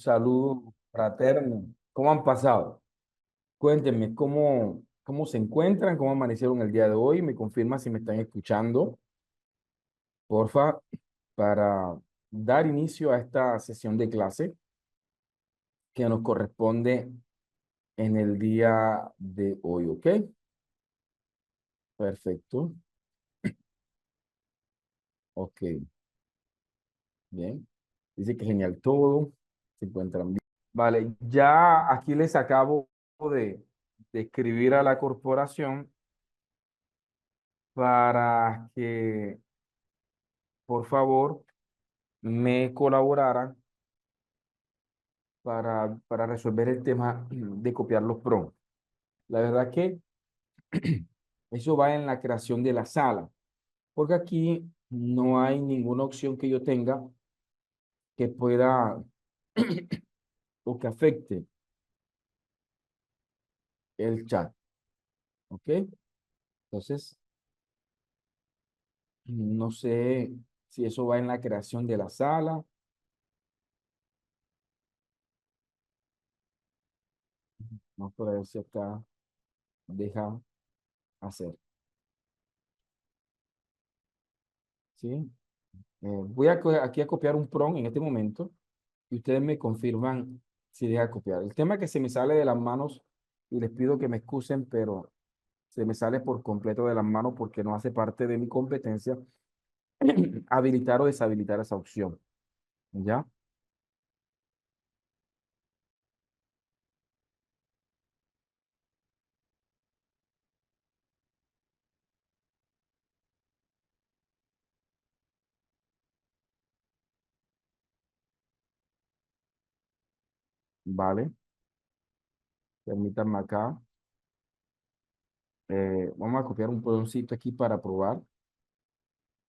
saludo fraterno. ¿Cómo han pasado? Cuéntenme cómo se encuentran, cómo amanecieron el día de hoy. Me confirma si me están escuchando, porfa, para dar inicio a esta sesión de clase que nos corresponde en el día de hoy, ¿ok? Perfecto. Ok, bien. Dice que genial todo. Se encuentran bien. Vale, ya aquí les acabo de escribir a la corporación para que, por favor, me colaboraran para resolver el tema de copiar los prompts. La verdad que eso va en la creación de la sala, porque aquí no hay ninguna opción que yo tenga que pueda o que afecte el chat, ¿ok? Entonces, no sé si eso va en la creación de la sala. Vamos a ver si acá deja hacer, ¿sí? Voy aquí a copiar un prompt en este momento y ustedes me confirman si deja copiar. El tema que se me sale de las manos y les pido que me excusen, pero se me sale por completo de las manos porque no hace parte de mi competencia habilitar o deshabilitar esa opción. ¿Ya? Vale. Permítanme acá. Vamos a copiar un promptcito aquí para probar.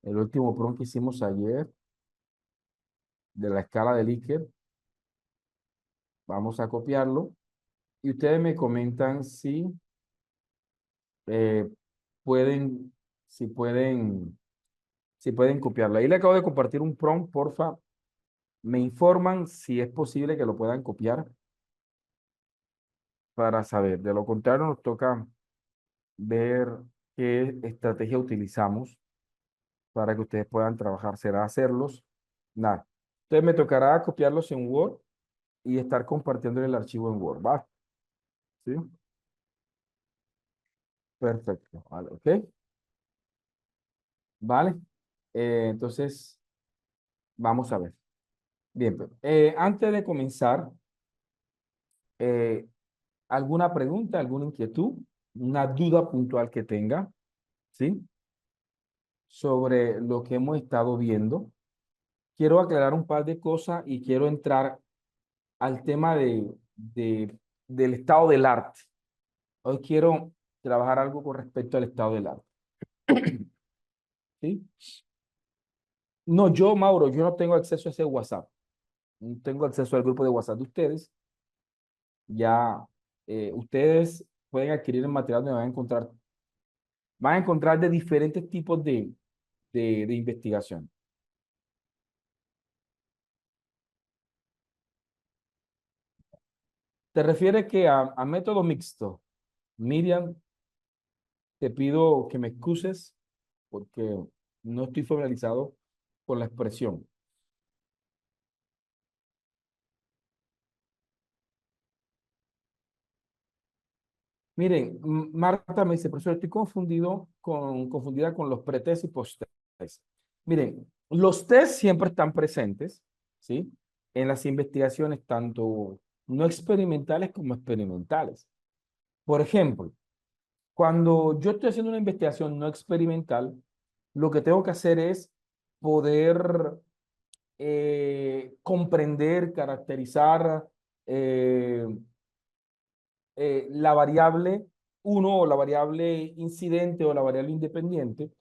El último prompt que hicimos ayer de la escala de Likert. Vamos a copiarlo. Y ustedes me comentan si eh, pueden, si pueden, si pueden copiarlo. Ahí le acabo de compartir un prompt, porfa. Me informan si es posible que lo puedan copiar para saber. De lo contrario, nos toca ver qué estrategia utilizamos para que ustedes puedan trabajar. ¿Será hacerlos? Nada. Entonces me tocará copiarlos en Word y estar compartiendo el archivo en Word. ¿Va? ¿Sí? Perfecto. Vale, ¿ok? Vale. Entonces, vamos a ver. Bien, pues, antes de comenzar, eh, ¿alguna pregunta, alguna inquietud, una duda puntual que tenga, ¿sí? Sobre lo que hemos estado viendo. Quiero aclarar un par de cosas y quiero entrar al tema del estado del arte. Hoy quiero trabajar algo con respecto al estado del arte, ¿sí? No, yo, Mauro, yo no tengo acceso a ese WhatsApp. No tengo acceso al grupo de WhatsApp de ustedes. Ya ustedes pueden adquirir el material donde van a encontrar de diferentes tipos de investigación. ¿Te refieres que a método mixto? Miriam, te pido que me excuses porque no estoy familiarizado con la expresión. Miren, Marta me dice, profesor, estoy confundida con los pretest y post-test. Miren, los test siempre están presentes, ¿sí? En las investigaciones, tanto no experimentales como experimentales. Por ejemplo, cuando yo estoy haciendo una investigación no experimental, lo que tengo que hacer es poder comprender, caracterizar eh, la variable uno o la variable incidente o la variable independiente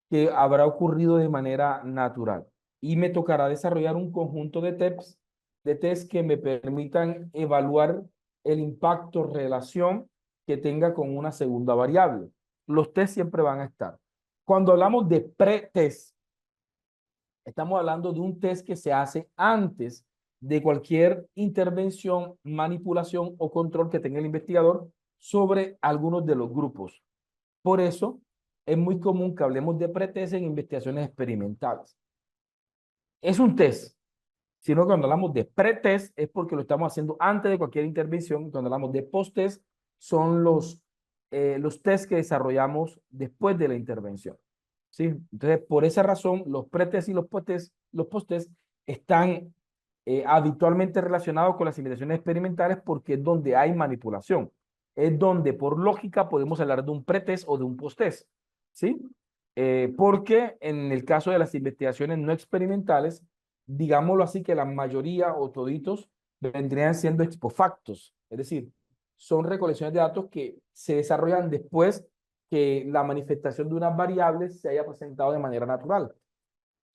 que habrá ocurrido de manera natural. Y me tocará desarrollar un conjunto de test que me permitan evaluar el impacto relación que tenga con una segunda variable. Los test siempre van a estar. Cuando hablamos de pre-test, estamos hablando de un test que se hace antes de cualquier intervención, manipulación o control que tenga el investigador sobre algunos de los grupos. Por eso es muy común que hablemos de pretest en investigaciones experimentales. Es un test, sino que cuando hablamos de pretest es porque lo estamos haciendo antes de cualquier intervención. Cuando hablamos de posttest son los tests que desarrollamos después de la intervención. ¿Sí? Entonces, por esa razón, los pretest y los posttest están habitualmente relacionados con las investigaciones experimentales porque es donde hay manipulación. Es donde, por lógica, podemos hablar de un pretest o de un posttest. ¿Sí? Porque en el caso de las investigaciones no experimentales, digámoslo así, que la mayoría o toditos vendrían siendo expofactos, es decir, son recolecciones de datos que se desarrollan después que la manifestación de unas variables se haya presentado de manera natural.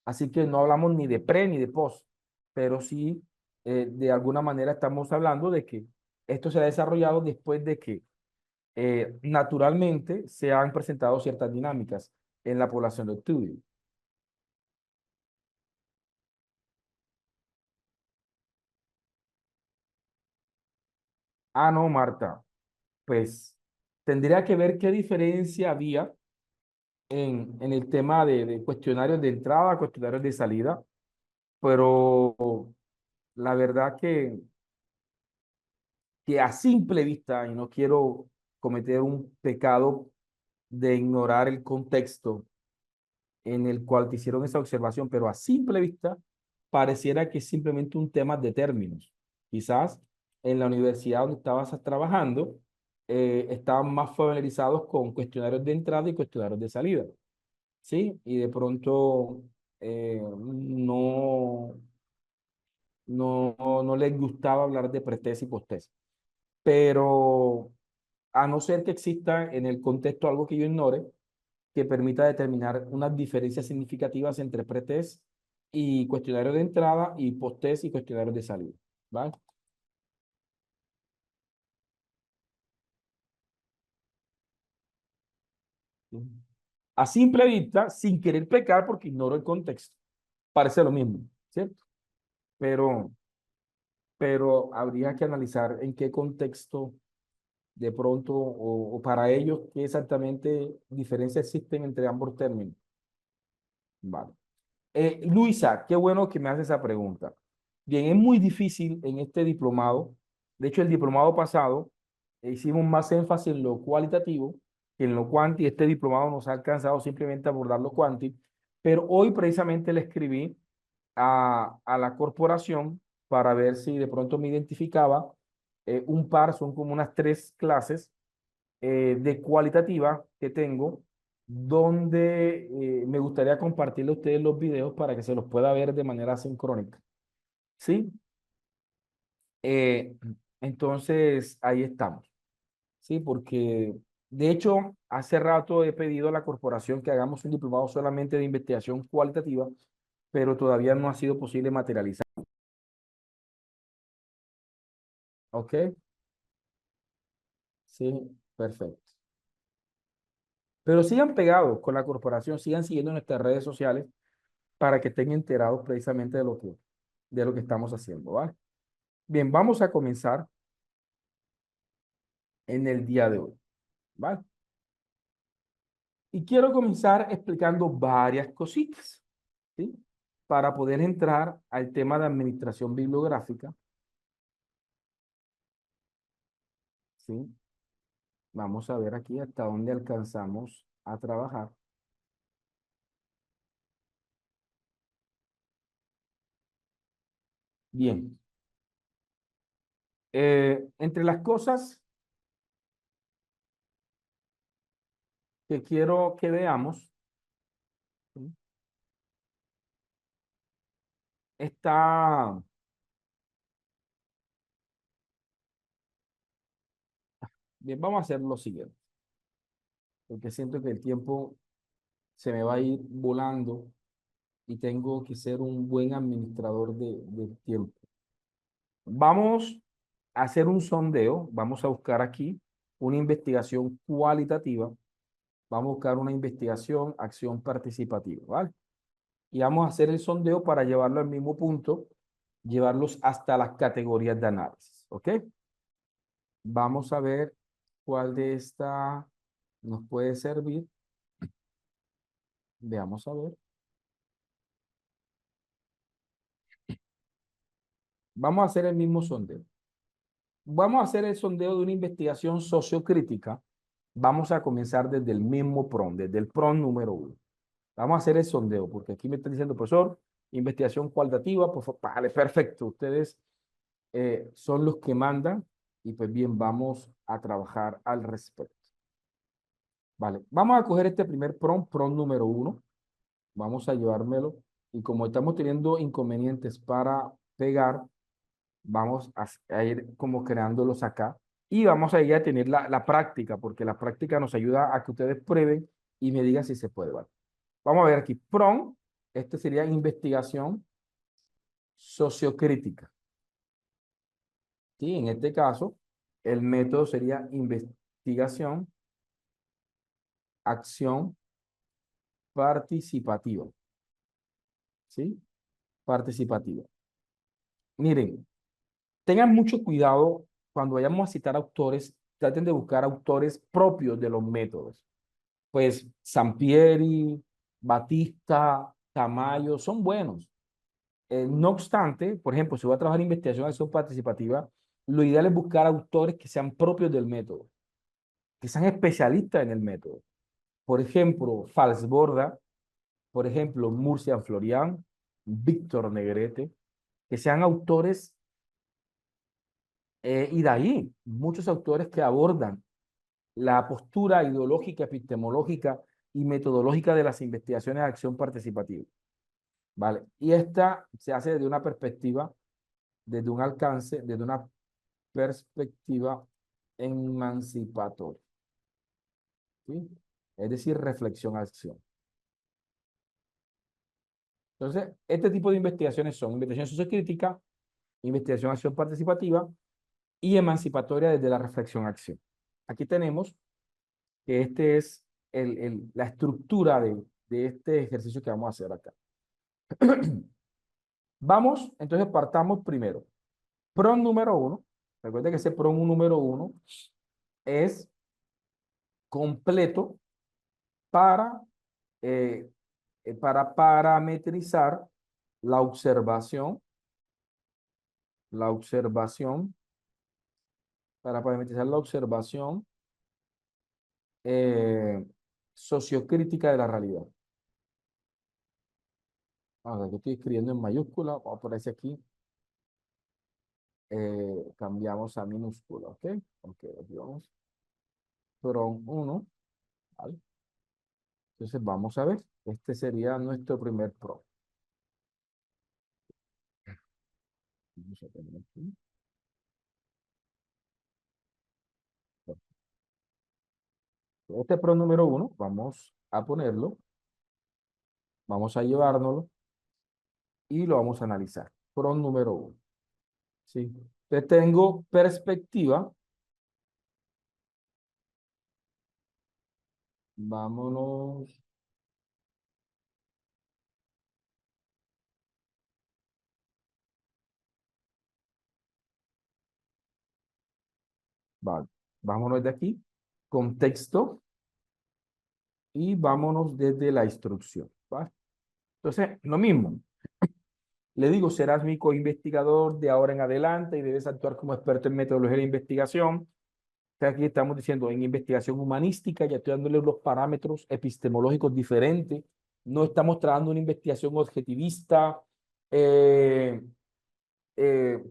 Así que no hablamos ni de pre ni de post, pero sí de alguna manera estamos hablando de que esto se ha desarrollado después de que naturalmente se han presentado ciertas dinámicas en la población de estudio. Ah, no, Marta, pues tendría que ver qué diferencia había en el tema de cuestionarios de entrada, cuestionarios de salida, pero la verdad que a simple vista, y no quiero cometer un pecado de ignorar el contexto en el cual te hicieron esa observación, pero a simple vista pareciera que es simplemente un tema de términos. Quizás en la universidad donde estabas trabajando, estaban más familiarizados con cuestionarios de entrada y cuestionarios de salida, ¿sí? Y de pronto no les gustaba hablar de pretest y posttest. Pero a no ser que exista en el contexto algo que yo ignore, que permita determinar unas diferencias significativas entre pretest y cuestionario de entrada y posttest y cuestionario de salida. ¿Vale? A simple vista, sin querer pecar porque ignoro el contexto, parece lo mismo, ¿cierto? Pero, pero habría que analizar en qué contexto de pronto o para ellos qué exactamente diferencias existen entre ambos términos. Vale. Luisa, qué bueno que me haces esa pregunta. Bien, es muy difícil en este diplomado. De hecho, el diplomado pasado hicimos más énfasis en lo cualitativo que en lo cuanti. Este diplomado nos ha alcanzado simplemente a abordar lo cuanti. Pero hoy precisamente le escribí a la corporación para ver si de pronto me identificaba un par, son como unas 3 clases de cualitativa que tengo, donde me gustaría compartirle a ustedes los videos para que se los pueda ver de manera sincrónica. ¿Sí? Eh, entonces, ahí estamos. ¿Sí? Porque, de hecho, hace rato he pedido a la corporación que hagamos un diplomado solamente de investigación cualitativa, pero todavía no ha sido posible materializar. ¿Ok? Sí, perfecto. Pero sigan pegados con la corporación, sigan siguiendo nuestras redes sociales para que estén enterados precisamente de lo que estamos haciendo, ¿vale? Bien, vamos a comenzar en el día de hoy, ¿vale? Y quiero comenzar explicando varias cositas, ¿sí? Para poder entrar al tema de administración bibliográfica, ¿sí? Vamos a ver aquí hasta dónde alcanzamos a trabajar. Bien, entre las cosas que quiero que veamos, ¿sí? Está, bien, vamos a hacer lo siguiente, porque siento que el tiempo se me va a ir volando y tengo que ser un buen administrador del tiempo. Vamos a hacer un sondeo, vamos a buscar aquí una investigación cualitativa, vamos a buscar una investigación, acción participativa, ¿vale? Y vamos a hacer el sondeo para llevarlo al mismo punto llevarlos hasta las categorías de análisis, ¿ok? Vamos a ver cuál de esta nos puede servir. Veamos a ver. Vamos a hacer el mismo sondeo. Vamos a hacer el sondeo de una investigación sociocrítica. Vamos a comenzar desde el mismo PRON, desde el PRON número 1. Vamos a hacer el sondeo, porque aquí me están diciendo, profesor, investigación cualitativa, pues vale, perfecto. Ustedes son los que mandan y pues bien, vamos a trabajar al respecto. Vale, vamos a coger este primer PRON, PRON número 1. Vamos a llevármelo y como estamos teniendo inconvenientes para pegar, vamos a ir como creándolos acá y vamos a ir a tener la práctica, porque la práctica nos ayuda a que ustedes prueben y me digan si se puede, ¿vale? Vamos a ver aquí, PRON, este sería investigación sociocrítica. ¿Sí? En este caso, el método sería investigación, acción participativa. ¿Sí? Participativa. Miren, tengan mucho cuidado cuando vayamos a citar autores, traten de buscar autores propios de los métodos. Pues Sampieri, Batista, Tamayo, son buenos. No obstante, por ejemplo, si voy a trabajar en investigación de acción participativa, lo ideal es buscar autores que sean propios del método, que sean especialistas en el método. Por ejemplo, Falsborda, por ejemplo, Murcia Florian, Víctor Negrete, que sean autores, y de ahí muchos autores que abordan la postura ideológica, epistemológica y metodológica de las investigaciones de acción participativa. ¿Vale? Y esta se hace desde una perspectiva, desde un alcance, desde una perspectiva emancipatoria. ¿Sí? Es decir, reflexión-acción. Entonces, este tipo de investigaciones son investigación sociocrítica, investigación acción participativa y emancipatoria desde la reflexión-acción. Aquí tenemos que este es la estructura de este ejercicio que vamos a hacer acá. Vamos, entonces partamos primero. PRON número 1. Recuerden que ese PRON número 1 es completo para, eh, para parametrizar la observación, para parametrizar la observación eh, sociocrítica de la realidad. Ahora, yo estoy escribiendo en mayúscula, vamos a ponerse aquí, cambiamos a minúscula, ¿ok? Ok, aquí vamos. PRON 1, ¿vale? Entonces vamos a ver, este sería nuestro primer PRON. Vamos a poner aquí. Este PRON número 1, vamos a ponerlo, vamos a llevárnoslo y lo vamos a analizar. PRON número 1. ¿Sí? Entonces tengo perspectiva. Vámonos. Vale. Vámonos de aquí. Contexto. Y vámonos desde la instrucción. ¿Vale? Entonces, lo mismo. Le digo, serás mi coinvestigador de ahora en adelante y debes actuar como experto en metodología de investigación. Aquí estamos diciendo en investigación humanística, ya estoy dándole los parámetros epistemológicos diferentes. No estamos trabajando una investigación objetivista, eh,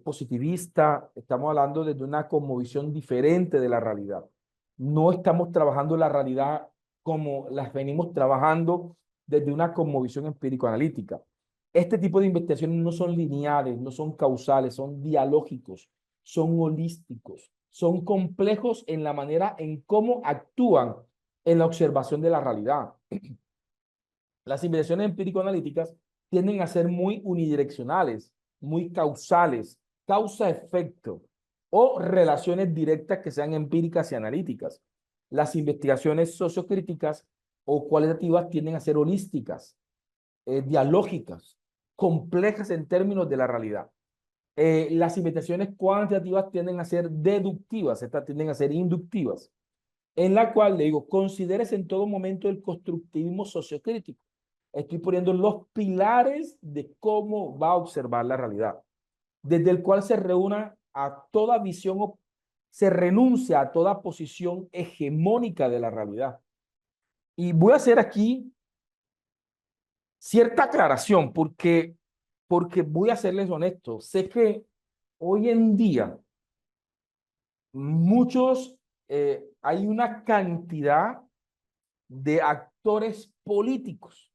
positivista. Estamos hablando desde una cosmovisión diferente de la realidad. No estamos trabajando la realidad como las venimos trabajando desde una cosmovisión empírico-analítica. Este tipo de investigaciones no son lineales, no son causales, son dialógicos, son holísticos, son complejos en la manera en cómo actúan en la observación de la realidad. Las investigaciones empírico-analíticas tienden a ser muy unidireccionales, muy causales, causa-efecto, o relaciones directas que sean empíricas y analíticas. Las investigaciones sociocríticas o cualitativas tienden a ser holísticas, dialógicas, complejas en términos de la realidad. Las investigaciones cuantitativas tienden a ser deductivas, estas tienden a ser inductivas, en la cual le digo, considérese en todo momento el constructivismo sociocrítico. Estoy poniendo los pilares de cómo va a observar la realidad, desde el cual se reúna a toda visión, se renuncia a toda posición hegemónica de la realidad. Y voy a hacer aquí cierta aclaración, porque voy a serles honesto. Sé que hoy en día muchos, hay una cantidad de actores políticos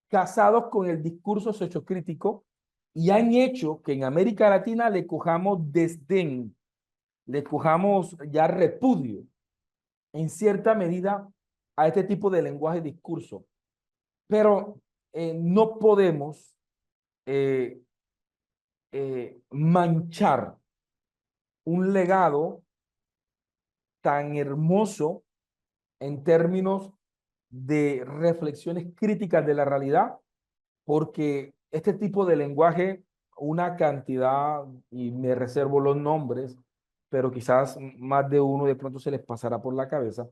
casados con el discurso sociocrítico y han hecho que en América Latina le cojamos desdén, le cojamos ya repudio en cierta medida a este tipo de lenguaje y discurso. Pero no podemos eh, manchar un legado tan hermoso en términos de reflexiones críticas de la realidad, porque este tipo de lenguaje, una cantidad, y me reservo los nombres, pero quizás más de uno de pronto se les pasará por la cabeza,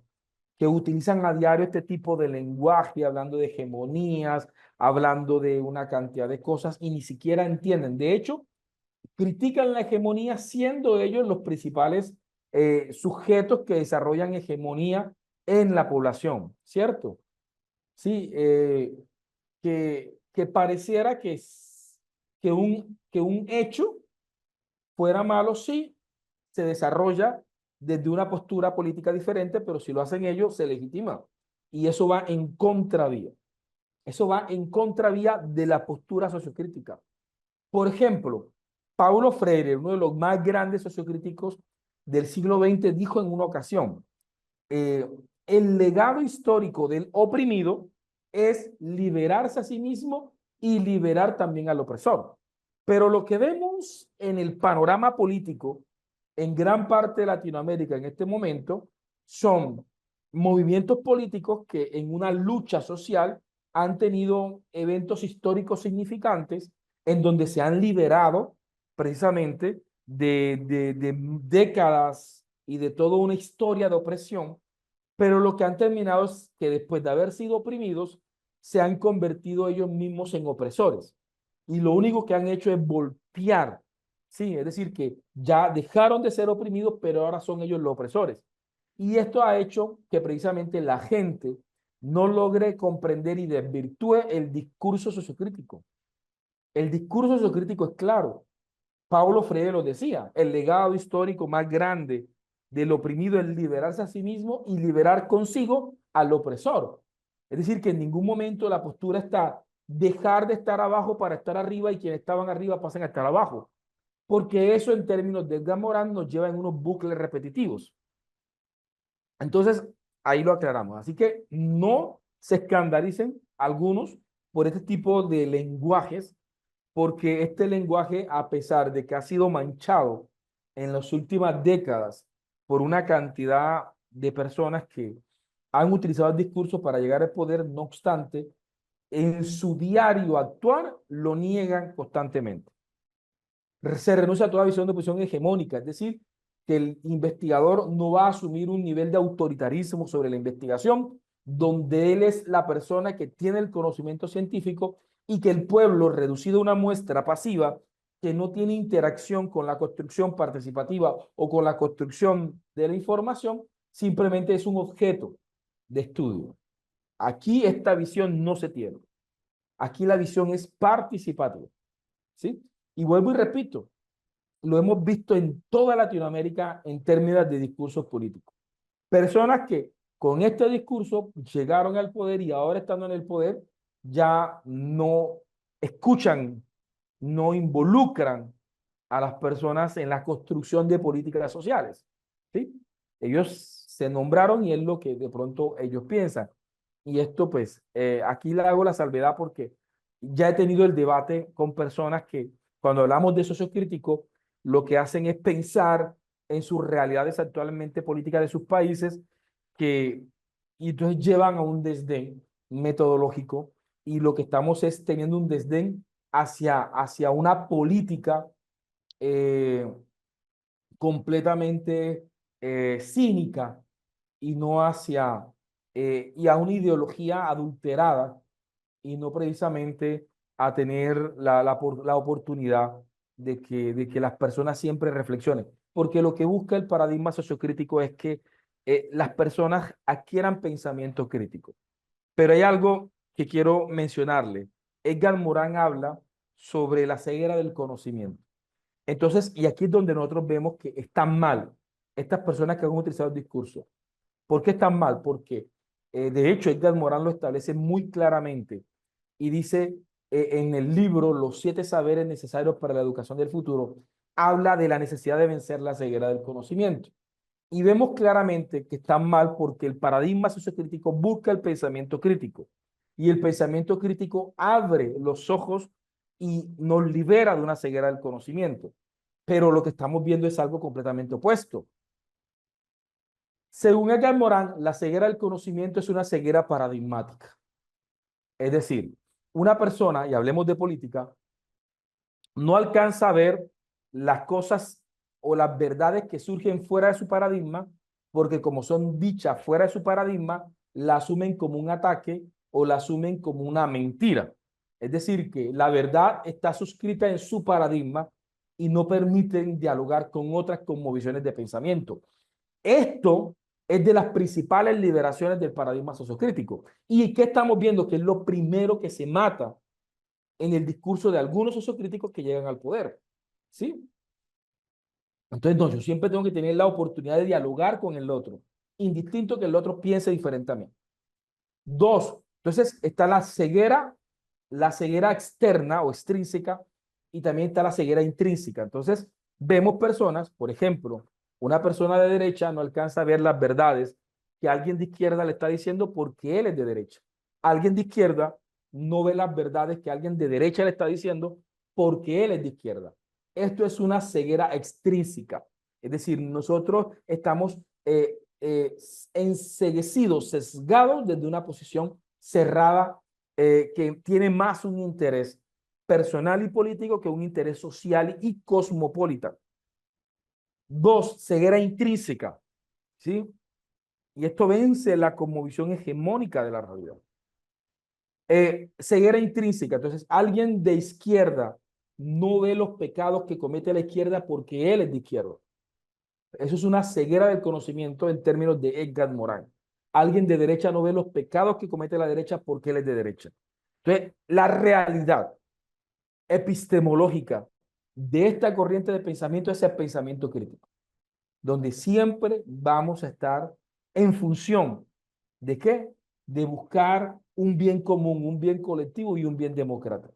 que utilizan a diario este tipo de lenguaje, hablando de hegemonías, hablando de una cantidad de cosas y ni siquiera entienden. De hecho, critican la hegemonía siendo ellos los principales sujetos que desarrollan hegemonía en la población, ¿cierto? Sí, que pareciera que un hecho fuera malo si se desarrolla desde una postura política diferente, pero si lo hacen ellos, se legitima. Y eso va en contravía. Eso va en contravía de la postura sociocrítica. Por ejemplo, Paulo Freire, uno de los más grandes sociocríticos del siglo XX, dijo en una ocasión, eh, el legado histórico del oprimido es liberarse a sí mismo y liberar también al opresor. Pero lo que vemos en el panorama político en gran parte de Latinoamérica en este momento son movimientos políticos que en una lucha social han tenido eventos históricos significantes en donde se han liberado precisamente de décadas y de toda una historia de opresión, pero lo que han terminado es que después de haber sido oprimidos, se han convertido ellos mismos en opresores. Y lo único que han hecho es voltear, ¿sí? Es decir, que ya dejaron de ser oprimidos, pero ahora son ellos los opresores. Y esto ha hecho que precisamente la gente no logre comprender y desvirtúe el discurso sociocrítico. El discurso sociocrítico es claro. Paulo Freire lo decía, el legado histórico más grande del oprimido es liberarse a sí mismo y liberar consigo al opresor. Es decir, que en ningún momento la postura está dejar de estar abajo para estar arriba y quienes estaban arriba pasan a estar abajo, porque eso en términos de Edgar Morin nos lleva en unos bucles repetitivos. Entonces, ahí lo aclaramos. Así que no se escandalicen algunos por este tipo de lenguajes porque este lenguaje, a pesar de que ha sido manchado en las últimas décadas por una cantidad de personas que han utilizado el discurso para llegar al poder, no obstante, en su diario actuar lo niegan constantemente. Se renuncia a toda visión de posición hegemónica, es decir, que el investigador no va a asumir un nivel de autoritarismo sobre la investigación, donde él es la persona que tiene el conocimiento científico y que el pueblo, reducido a una muestra pasiva, que no tiene interacción con la construcción participativa o con la construcción de la información, simplemente es un objeto de estudio. Aquí esta visión no se tiene. Aquí la visión es participativa, ¿sí? Y vuelvo y repito, lo hemos visto en toda Latinoamérica en términos de discursos políticos. Personas que con este discurso llegaron al poder y ahora estando en el poder ya no escuchan, no involucran a las personas en la construcción de políticas sociales. ¿Sí? Ellos se nombraron y es lo que de pronto ellos piensan. Y esto pues, aquí le hago la salvedad porque ya he tenido el debate con personas que cuando hablamos de sociocrítico, lo que hacen es pensar en sus realidades actualmente políticas de sus países que, y entonces llevan a un desdén metodológico y lo que estamos es teniendo un desdén hacia una política eh, completamente cínica y no hacia, y a una ideología adulterada y no precisamente a tener la oportunidad de que las personas siempre reflexionen. Porque lo que busca el paradigma sociocrítico es que las personas adquieran pensamiento crítico. Pero hay algo que quiero mencionarle. Edgar Morin habla sobre la ceguera del conocimiento. Entonces, y aquí es donde nosotros vemos que están mal estas personas que han utilizado el discurso. ¿Por qué están mal? Porque, de hecho, Edgar Morin lo establece muy claramente y dice en el libro Los 7 saberes necesarios para la educación del futuro, habla de la necesidad de vencer la ceguera del conocimiento. Y vemos claramente que están mal porque el paradigma sociocrítico busca el pensamiento crítico. Y el pensamiento crítico abre los ojos y nos libera de una ceguera del conocimiento. Pero lo que estamos viendo es algo completamente opuesto. Según Edgar Morin, la ceguera del conocimiento es una ceguera paradigmática. Es decir, una persona, y hablemos de política, no alcanza a ver las cosas o las verdades que surgen fuera de su paradigma, porque como son dichas fuera de su paradigma, la asumen como un ataque o la asumen como una mentira. Es decir, que la verdad está suscrita en su paradigma y no permiten dialogar con otras cosmovisiones de pensamiento. Esto es de las principales liberaciones del paradigma sociocrítico. ¿Y qué estamos viendo? Que es lo primero que se mata en el discurso de algunos sociocríticos que llegan al poder. ¿Sí? Entonces, no, yo siempre tengo que tener la oportunidad de dialogar con el otro, indistinto que el otro piense diferente a mí. Dos, entonces está la ceguera externa o extrínseca, y también está la ceguera intrínseca. Entonces, vemos personas, por ejemplo, una persona de derecha no alcanza a ver las verdades que alguien de izquierda le está diciendo porque él es de derecha. Alguien de izquierda no ve las verdades que alguien de derecha le está diciendo porque él es de izquierda. Esto es una ceguera extrínseca. Es decir, nosotros estamos enceguecidos, sesgados desde una posición cerrada que tiene más un interés personal y político que un interés social y cosmopolita. Dos, ceguera intrínseca, ¿sí? Y esto vence la cosmovisión hegemónica de la realidad. Ceguera intrínseca, entonces alguien de izquierda no ve los pecados que comete la izquierda porque él es de izquierda. Eso es una ceguera del conocimiento en términos de Edgar Morin. Alguien de derecha no ve los pecados que comete la derecha porque él es de derecha. Entonces, la realidad epistemológica de esta corriente de pensamiento es el pensamiento crítico, donde siempre vamos a estar en función de qué? De buscar un bien común, un bien colectivo y un bien democrático.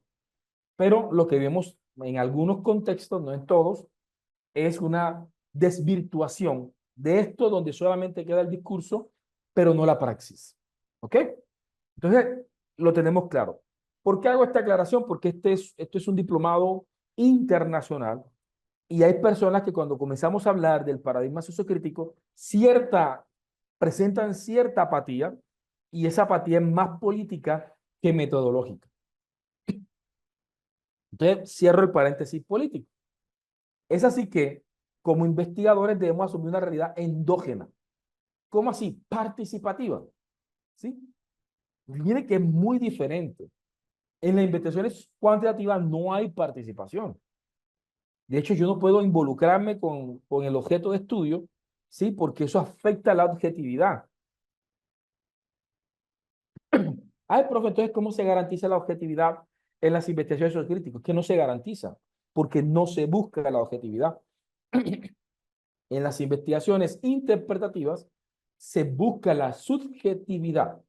Pero lo que vemos en algunos contextos, no en todos, es una desvirtuación de esto donde solamente queda el discurso, pero no la praxis. ¿Ok? Entonces, lo tenemos claro. ¿Por qué hago esta aclaración? Porque esto es un diplomado internacional y hay personas que cuando comenzamos a hablar del paradigma sociocrítico, presentan cierta apatía y esa apatía es más política que metodológica. Entonces, cierro el paréntesis político. Es así que, como investigadores, debemos asumir una realidad endógena. ¿Cómo así? Participativa. ¿Sí? Mire que es muy diferente. En las investigaciones cuantitativas no hay participación. De hecho, yo no puedo involucrarme con el objeto de estudio, ¿sí? Porque eso afecta la objetividad. Ay, profe, entonces, ¿cómo se garantiza la objetividad en las investigaciones sociocríticas? Que no se garantiza, porque no se busca la objetividad. En las investigaciones interpretativas se busca la subjetividad,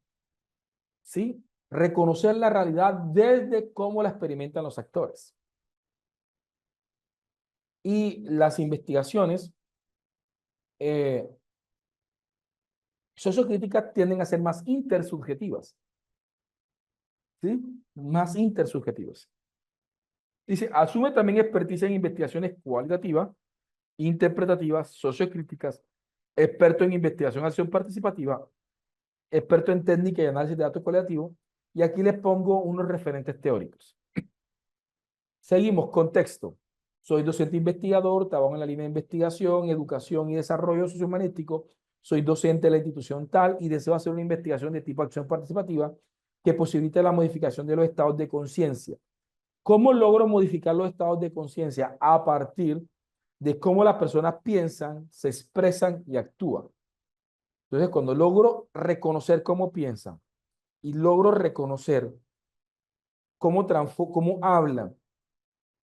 ¿sí? Reconocer la realidad desde cómo la experimentan los actores. Y las investigaciones eh, sociocríticas tienden a ser más intersubjetivas, ¿sí? Más intersubjetivas. Dice, asume también expertise en investigaciones cualitativas, interpretativas, sociocríticas, experto en investigación, acción participativa, experto en técnica y análisis de datos cualitativos, y aquí les pongo unos referentes teóricos. Seguimos, contexto. soy docente investigador, trabajo en la línea de investigación, educación y desarrollo sociohumanístico, soy docente de la institución tal y deseo hacer una investigación de tipo acción participativa que posibilite la modificación de los estados de conciencia. ¿Cómo logro modificar los estados de conciencia? A partir de cómo las personas piensan, se expresan y actúan. Entonces, cuando logro reconocer cómo piensan y logro reconocer cómo hablan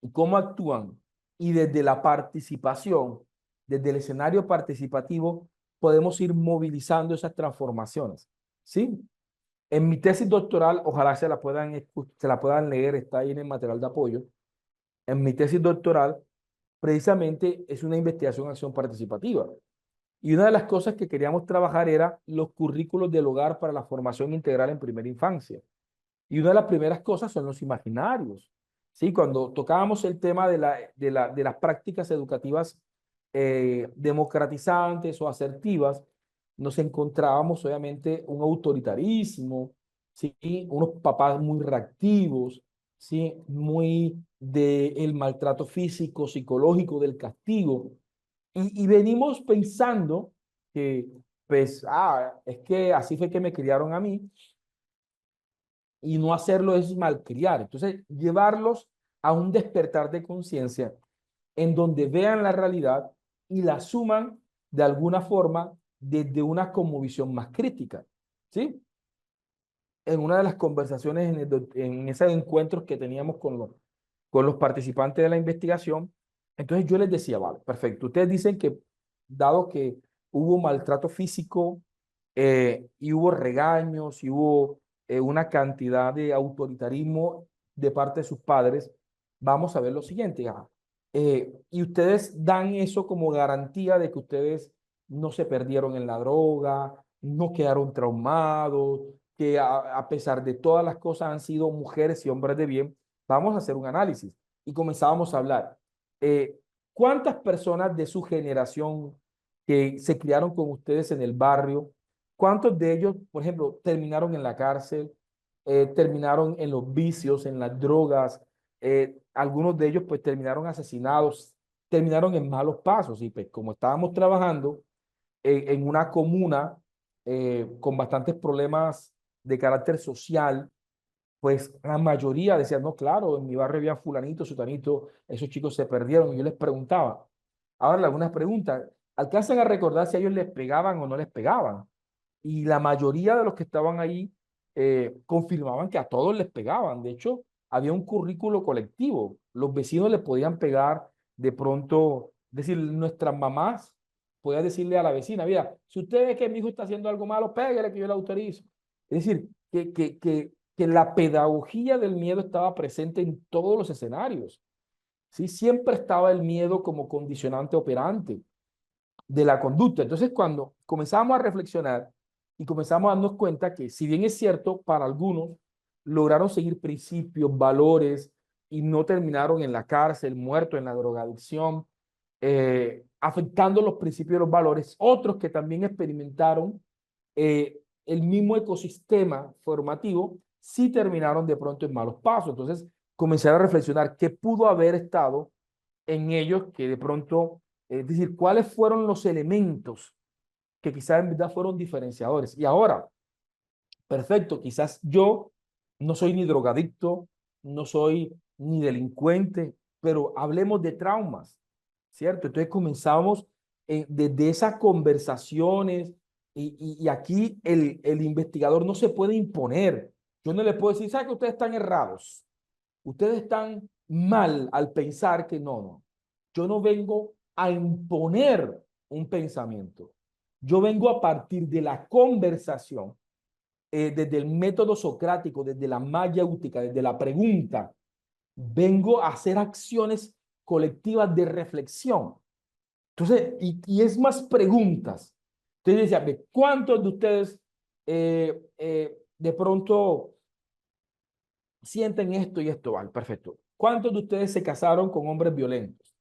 y cómo actúan, y desde la participación, desde el escenario participativo, podemos ir movilizando esas transformaciones. ¿Sí? En mi tesis doctoral, ojalá se la puedan leer, está ahí en el material de apoyo. En mi tesis doctoral, precisamente es una investigación acción participativa. Y una de las cosas que queríamos trabajar era los currículos del hogar para la formación integral en primera infancia. Y una de las primeras cosas son los imaginarios. ¿Sí? Cuando tocábamos el tema de las prácticas educativas democratizantes o asertivas, nos encontrábamos obviamente un autoritarismo, ¿sí? Unos papás muy reactivos, ¿sí? Muy del maltrato físico, psicológico, del castigo. Y venimos pensando que, pues, es que así fue que me criaron a mí, y no hacerlo es malcriar. Entonces, llevarlos a un despertar de conciencia en donde vean la realidad y la asuman de alguna forma desde una cosmovisión más crítica. ¿Sí? En una de las conversaciones, en esos encuentros que teníamos con los participantes de la investigación, entonces yo les decía, vale, perfecto, ustedes dicen que dado que hubo maltrato físico y hubo regaños y hubo una cantidad de autoritarismo de parte de sus padres, vamos a ver lo siguiente. Y ustedes dan eso como garantía de que ustedes no se perdieron en la droga, no quedaron traumados, que a pesar de todas las cosas han sido mujeres y hombres de bien. Vamos a hacer un análisis. Y comenzábamos a hablar. Eh, ¿Cuántas personas de su generación que se criaron con ustedes en el barrio, cuántos de ellos, por ejemplo, terminaron en la cárcel, terminaron en los vicios, en las drogas? Algunos de ellos pues terminaron asesinados, terminaron en malos pasos. Y pues como estábamos trabajando en una comuna con bastantes problemas de carácter social, pues la mayoría decían, no, claro, en mi barrio había fulanito, sutanito, esos chicos se perdieron. Y yo les preguntaba, ahora algunas preguntas, ¿alcanzan a recordar si a ellos les pegaban o no les pegaban? Y la mayoría de los que estaban ahí confirmaban que a todos les pegaban. De hecho, había un currículo colectivo. Los vecinos les podían pegar de pronto, es decir, nuestras mamás podían decirle a la vecina, mira, si usted ve que mi hijo está haciendo algo malo, pégale que yo le autorizo. Es decir, que la pedagogía del miedo estaba presente en todos los escenarios. ¿Sí? Siempre estaba el miedo como condicionante operante de la conducta. Entonces, cuando comenzamos a reflexionar y comenzamos a darnos cuenta que, si bien es cierto, para algunos lograron seguir principios, valores y no terminaron en la cárcel, muertos en la drogadicción, afectando los principios y los valores, otros que también experimentaron el mismo ecosistema formativo, sí terminaron de pronto en malos pasos. Entonces, comencé a reflexionar qué pudo haber estado en ellos que de pronto, es decir, cuáles fueron los elementos que quizás en verdad fueron diferenciadores. Y ahora, perfecto, quizás yo no soy ni drogadicto, no soy ni delincuente, pero hablemos de traumas, ¿cierto? Entonces comenzamos desde esas conversaciones y aquí el investigador no se puede imponer. Yo no le puedo decir, ¿sabe que ustedes están errados? Ustedes están mal al pensar que no, no. Yo no vengo a imponer un pensamiento. Yo vengo a partir de la conversación, desde el método socrático, desde la mayéutica, desde la pregunta. Vengo a hacer acciones colectivas de reflexión. Entonces, y es más preguntas. Entonces decía, ¿cuántos de ustedes de pronto sienten esto y esto? Vale, perfecto. ¿Cuántos de ustedes se casaron con hombres violentos?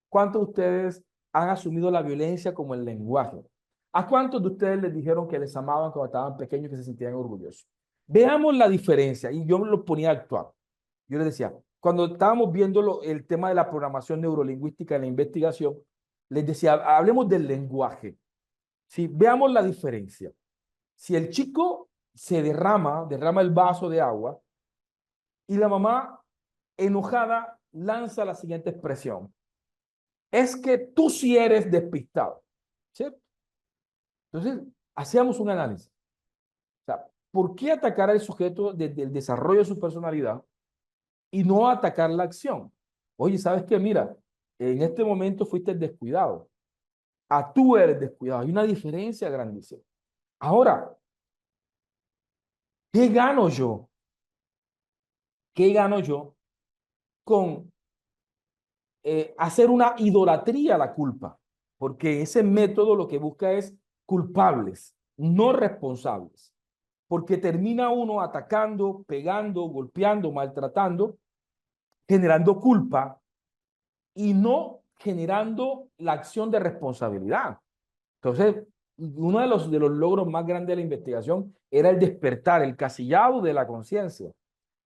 ¿Cuántos de ustedes han asumido la violencia como el lenguaje? ¿A cuántos de ustedes les dijeron que les amaban cuando estaban pequeños y que se sentían orgullosos? Veamos la diferencia. Y yo los ponía a actuar. Yo les decía, cuando estábamos viendo el tema de la programación neurolingüística en la investigación, les decía, hablemos del lenguaje. Si veamos la diferencia. Si el chico se derrama el vaso de agua y la mamá enojada lanza la siguiente expresión. Es que tú sí eres despistado. ¿Sí? Entonces, hacíamos un análisis. O sea, ¿por qué atacar al sujeto desde el desarrollo de su personalidad y no atacar la acción? Oye, ¿sabes qué? Mira, en este momento fuiste el descuidado. A tú eres descuidado. Hay una diferencia grandísima. Ahora, ¿qué gano yo? ¿Qué gano yo con hacer una idolatría a la culpa? Porque ese método lo que busca es culpables, no responsables. Porque termina uno atacando, pegando, golpeando, maltratando, generando culpa y no generando la acción de responsabilidad. Entonces, uno de los logros más grandes de la investigación era el despertar, el casillado de la conciencia,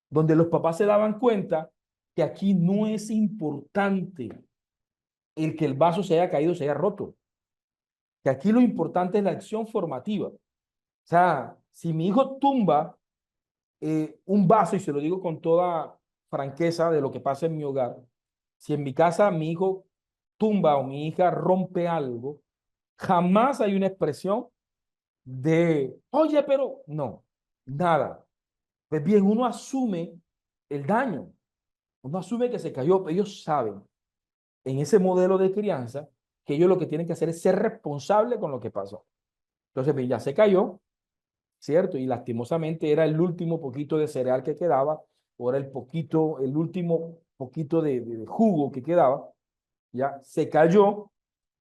donde los papás se daban cuenta que aquí no es importante el que el vaso se haya caído, se haya roto, que aquí lo importante es la acción formativa. O sea, si mi hijo tumba un vaso, y se lo digo con toda franqueza de lo que pasa en mi hogar, si en mi casa mi hijo tumba o mi hija rompe algo, jamás hay una expresión de, oye, pero no, nada. Pues bien, uno asume el daño, uno asume que se cayó, ellos saben en ese modelo de crianza que ellos lo que tienen que hacer es ser responsable con lo que pasó. Entonces, pues, ya se cayó, ¿cierto? Y lastimosamente era el último poquito de cereal que quedaba, o era el último poquito de jugo que quedaba, ya se cayó.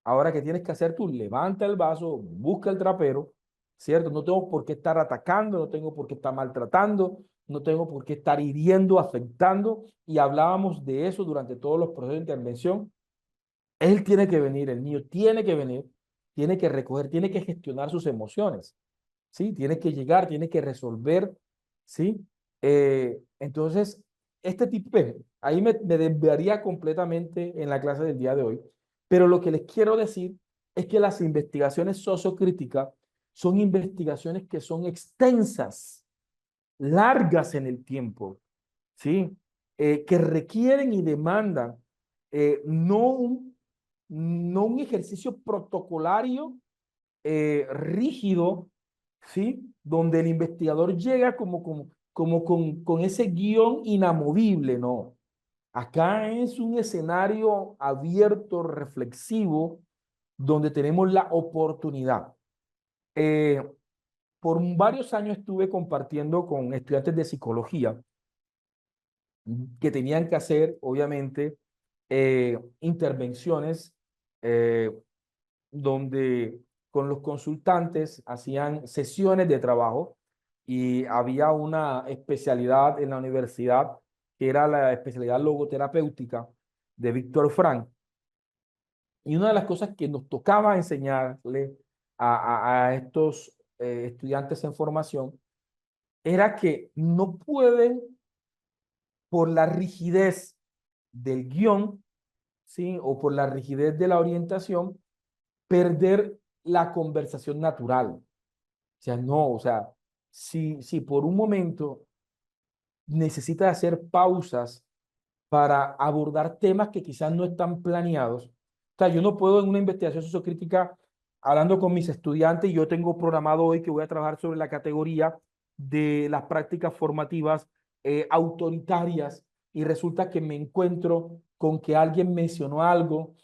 Ahora, ¿qué tienes que hacer tú? Levanta el vaso, busca el trapero, ¿cierto? No tengo por qué estar atacando, no tengo por qué estar maltratando, no tengo por qué estar hiriendo, afectando, y hablábamos de eso durante todos los procesos de intervención. Él tiene que venir, el niño tiene que venir, tiene que recoger, tiene que gestionar sus emociones, ¿sí? Tiene que llegar, tiene que resolver, ¿sí? Entonces, este tipo, ahí me desviaría completamente en la clase del día de hoy, pero lo que les quiero decir es que las investigaciones sociocríticas son investigaciones que son extensas, largas en el tiempo, ¿sí? Que requieren y demandan no un ejercicio protocolario rígido, ¿sí? Donde el investigador llega como con ese guión inamovible, ¿no? Acá es un escenario abierto, reflexivo, donde tenemos la oportunidad. Eh, por varios años estuve compartiendo con estudiantes de psicología que tenían que hacer, obviamente, intervenciones eh, donde con los consultantes hacían sesiones de trabajo y había una especialidad en la universidad que era la especialidad logoterapéutica de Víctor Frank. Y una de las cosas que nos tocaba enseñarle a estos estudiantes en formación era que no pueden, por la rigidez del guión, ¿sí? O por la rigidez de la orientación, perder la conversación natural. O sea, no, o sea, si por un momento necesita hacer pausas para abordar temas que quizás no están planeados. O sea, yo no puedo en una investigación sociocrítica, hablando con mis estudiantes, y yo tengo programado hoy que voy a trabajar sobre la categoría de las prácticas formativas autoritarias, y resulta que me encuentro con que alguien mencionó algo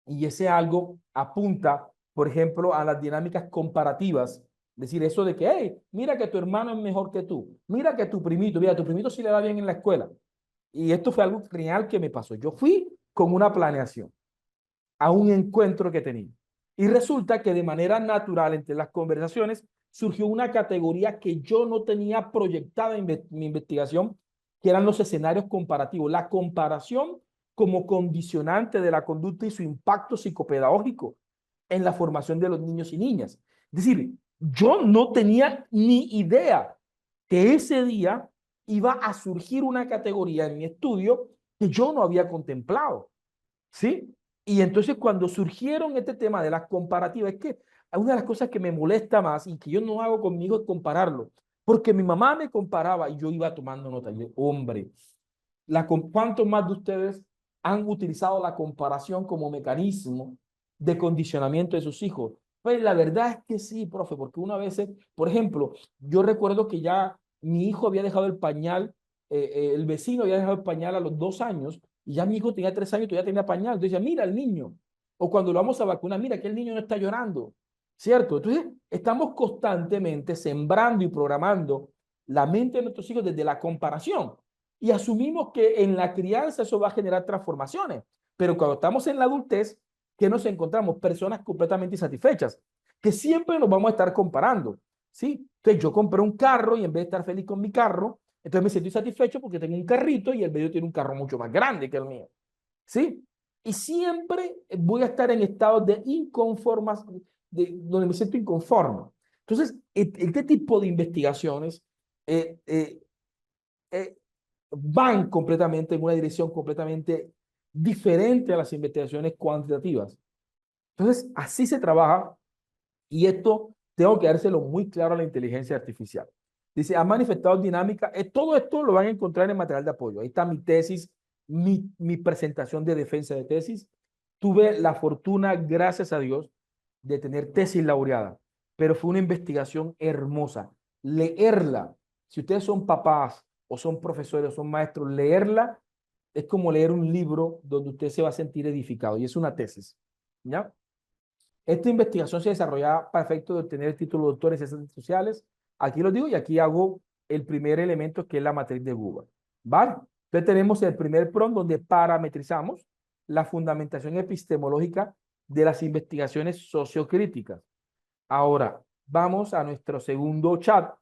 y ese algo apunta, por ejemplo, a las dinámicas comparativas. Es decir, eso de que, hey, mira que tu hermano es mejor que tú, mira que tu primito, mira, tu primito sí le da bien en la escuela. Y esto fue algo real que me pasó. Yo fui con una planeación a un encuentro que tenía. Y resulta que de manera natural entre las conversaciones surgió una categoría que yo no tenía proyectada en mi investigación, que eran los escenarios comparativos. La comparación como condicionante de la conducta y su impacto psicopedagógico en la formación de los niños y niñas. Es decir, yo no tenía ni idea que ese día iba a surgir una categoría en mi estudio que yo no había contemplado, ¿sí? Y entonces cuando surgieron este tema de las comparativas, es que una de las cosas que me molesta más y que yo no hago conmigo es compararlo, porque mi mamá me comparaba y yo iba tomando nota. Y yo, hombre, ¿cuántos más de ustedes han utilizado la comparación como mecanismo de condicionamiento de sus hijos? Pues la verdad es que sí, profe, porque una vez, por ejemplo, yo recuerdo que ya mi hijo había dejado el pañal, el vecino había dejado el pañal a los 2 años y ya mi hijo tenía 3 años, todavía tenía pañal. Entonces decía, mira el niño. O cuando lo vamos a vacunar, mira que el niño no está llorando, ¿cierto? Entonces estamos constantemente sembrando y programando la mente de nuestros hijos desde la comparación y asumimos que en la crianza eso va a generar transformaciones. Pero cuando estamos en la adultez, ¿qué nos encontramos? Personas completamente insatisfechas, que siempre nos vamos a estar comparando, ¿sí? Entonces yo compré un carro y en vez de estar feliz con mi carro, entonces me siento insatisfecho porque tengo un carrito y el medio tiene un carro mucho más grande que el mío, ¿sí? Y siempre voy a estar en estados de inconformación, donde me siento inconforme. Entonces, este tipo de investigaciones eh, eh, eh, van completamente en una dirección completamente diferente a las investigaciones cuantitativas. Entonces, así se trabaja y esto tengo que dárselo muy claro a la inteligencia artificial. Dice, ha manifestado dinámica. Todo esto lo van a encontrar en material de apoyo. Ahí está mi tesis, mi presentación de defensa de tesis. Tuve la fortuna, gracias a Dios, de tener tesis laureada, pero fue una investigación hermosa. Leerla, si ustedes son papás o son profesores o son maestros, leerla es como leer un libro donde usted se va a sentir edificado y es una tesis. ¿Ya? Esta investigación se desarrolla para efecto de obtener el título de doctor en ciencias sociales. Aquí lo digo y aquí hago el primer elemento que es la matriz de Google. ¿Vale? Entonces tenemos el primer prompt donde parametrizamos la fundamentación epistemológica de las investigaciones sociocríticas. Ahora, vamos a nuestro segundo chat.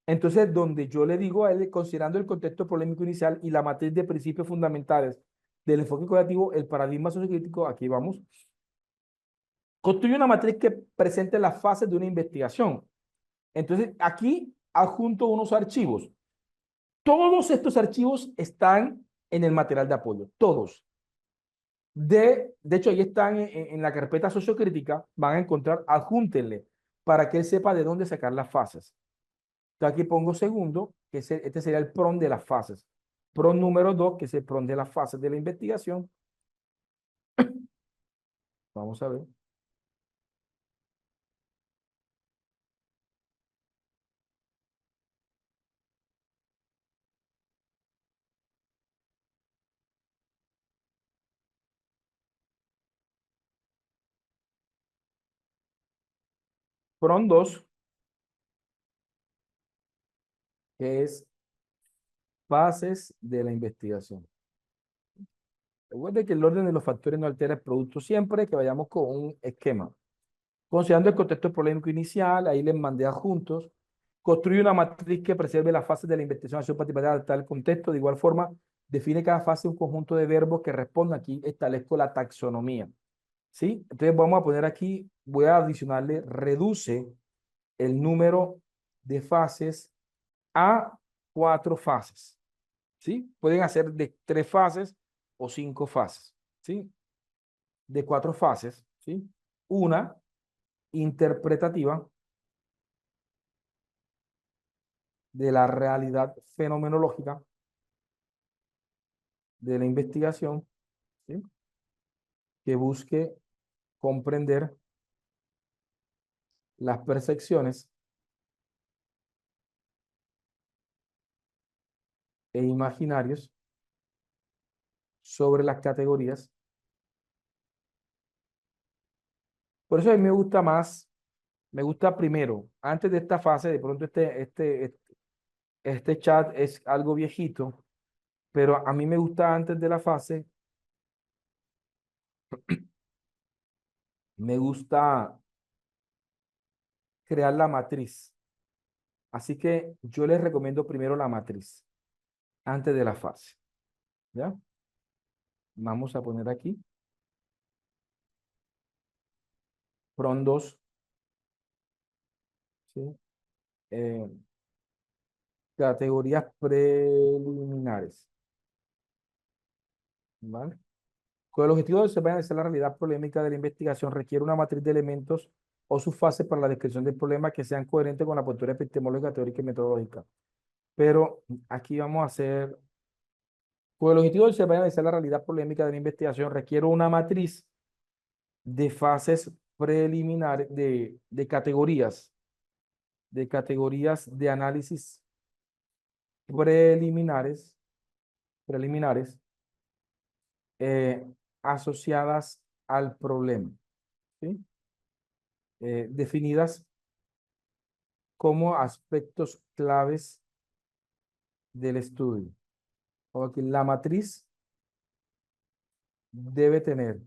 Entonces, donde yo le digo a él, considerando el contexto polémico inicial y la matriz de principios fundamentales del enfoque creativo, el paradigma sociocrítico, aquí vamos, construye una matriz que presente las fases de una investigación. Entonces, aquí adjunto unos archivos. Todos estos archivos están en el material de apoyo, todos. De hecho, ahí están en la carpeta sociocrítica, van a encontrar, adjúntenle para que él sepa de dónde sacar las fases. Entonces, aquí pongo segundo, que este sería el PRON de las fases. PRON número 2, que es el PRON de las fases de la investigación. Vamos a ver. PRON 2, que es fases de la investigación. Recuerde que el orden de los factores no altera el producto siempre que vayamos con un esquema. Considerando el contexto polémico inicial, ahí les mandé adjuntos. Construye una matriz que preserve las fases de la investigación, acción, participativa, adaptar al contexto. De igual forma, define cada fase un conjunto de verbos que respondan. Aquí establezco la taxonomía. ¿Sí? Entonces vamos a poner aquí, voy a adicionarle, reduce el número de fases a 4 fases. ¿Sí? Pueden hacer de 3 fases o 5 fases. ¿Sí? De 4 fases. ¿Sí? Una interpretativa de la realidad fenomenológica de la investigación, ¿sí? Que busque comprender las percepciones e imaginarios sobre las categorías. Por eso a mí me gusta más, me gusta primero, antes de esta fase, de pronto este chat es algo viejito, pero a mí me gusta antes de la fase, me gusta crear la matriz. Así que yo les recomiendo primero la matriz, antes de la fase. ¿Ya? Vamos a poner aquí. PRON 2, ¿sí? Eh, Categorías preliminares. ¿Vale? Con el objetivo de observar la realidad polémica de la investigación, requiere una matriz de elementos o sus fases para la descripción del problema que sean coherentes con la postura epistemológica, teórica y metodológica. Pero aquí vamos a hacer, con el objetivo de observar la realidad polémica de la investigación, requiere una matriz de fases preliminares, de categorías de análisis preliminares eh, asociadas al problema, ¿sí? Definidas como aspectos claves del estudio. Porque la matriz debe tener,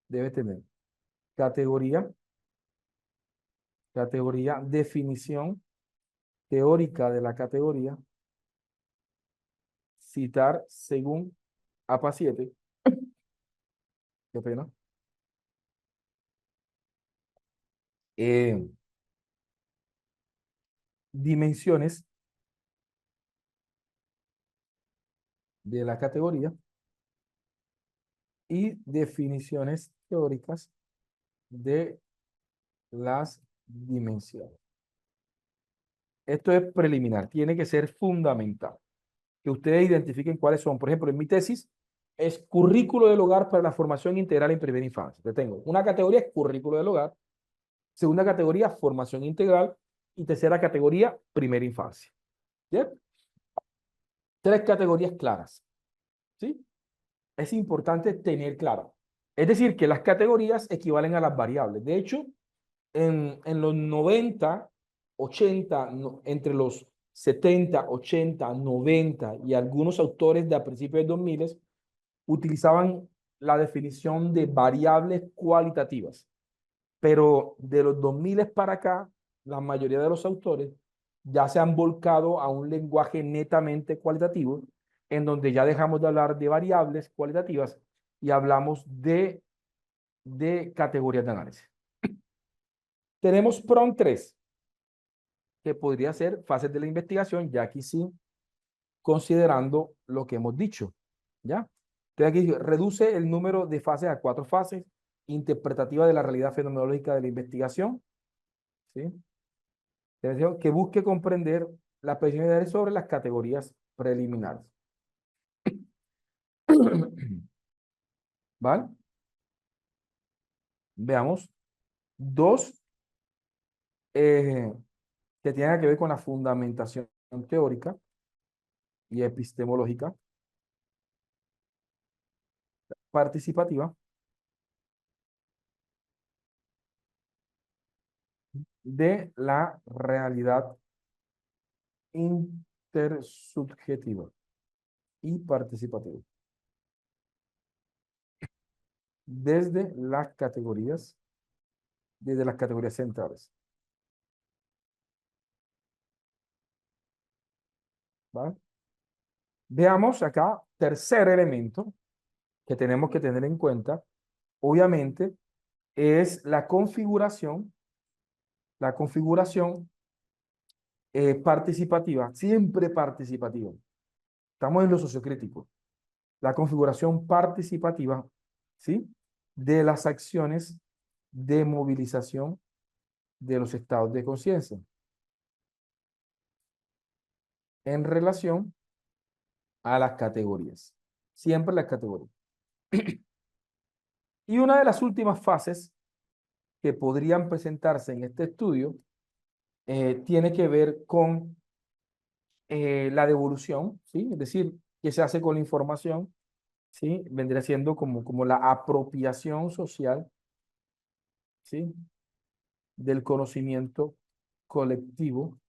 debe tener categoría, definición teórica de la categoría, citar según APA 7, qué pena, eh, dimensiones de la categoría y definiciones teóricas de las dimensiones. Esto es preliminar, tiene que ser fundamental. Que ustedes identifiquen cuáles son. Por ejemplo, en mi tesis es currículo del hogar para la formación integral en primera infancia. Te tengo una categoría es currículo del hogar, segunda categoría formación integral y tercera categoría primera infancia. ¿Bien? Tres categorías claras. ¿Sí? Es importante tener claro. Es decir, que las categorías equivalen a las variables. De hecho, en los 90, 80, entre los 70, 80, 90 y algunos autores de a principios de 2000 utilizaban la definición de variables cualitativas. Pero de los 2000 para acá, la mayoría de los autores ya se han volcado a un lenguaje netamente cualitativo, en donde ya dejamos de hablar de variables cualitativas y hablamos de categorías de análisis. Tenemos PROM 3, que podría ser fases de la investigación, ya aquí sí, considerando lo que hemos dicho, ¿ya? Entonces aquí dice, reduce el número de fases a 4 fases, interpretativa de la realidad fenomenológica de la investigación, ¿sí? Que busque comprender las precisiones sobre las categorías preliminares. ¿Vale? Veamos dos que tienen que ver con la fundamentación teórica y epistemológica participativa de la realidad intersubjetiva y participativa. Desde las categorías centrales. ¿Vale? Veamos acá, tercer elemento que tenemos que tener en cuenta, obviamente, es la configuración participativa, siempre participativa. Estamos en lo sociocrítico. La configuración participativa, ¿sí? De las acciones de movilización de los estados de conciencia en relación a las categorías. Siempre las categorías. Y una de las últimas fases que podrían presentarse en este estudio tiene que ver con la devolución, ¿sí? Es decir, qué se hace con la información, ¿sí? Vendría siendo como la apropiación social, ¿sí? Del conocimiento colectivo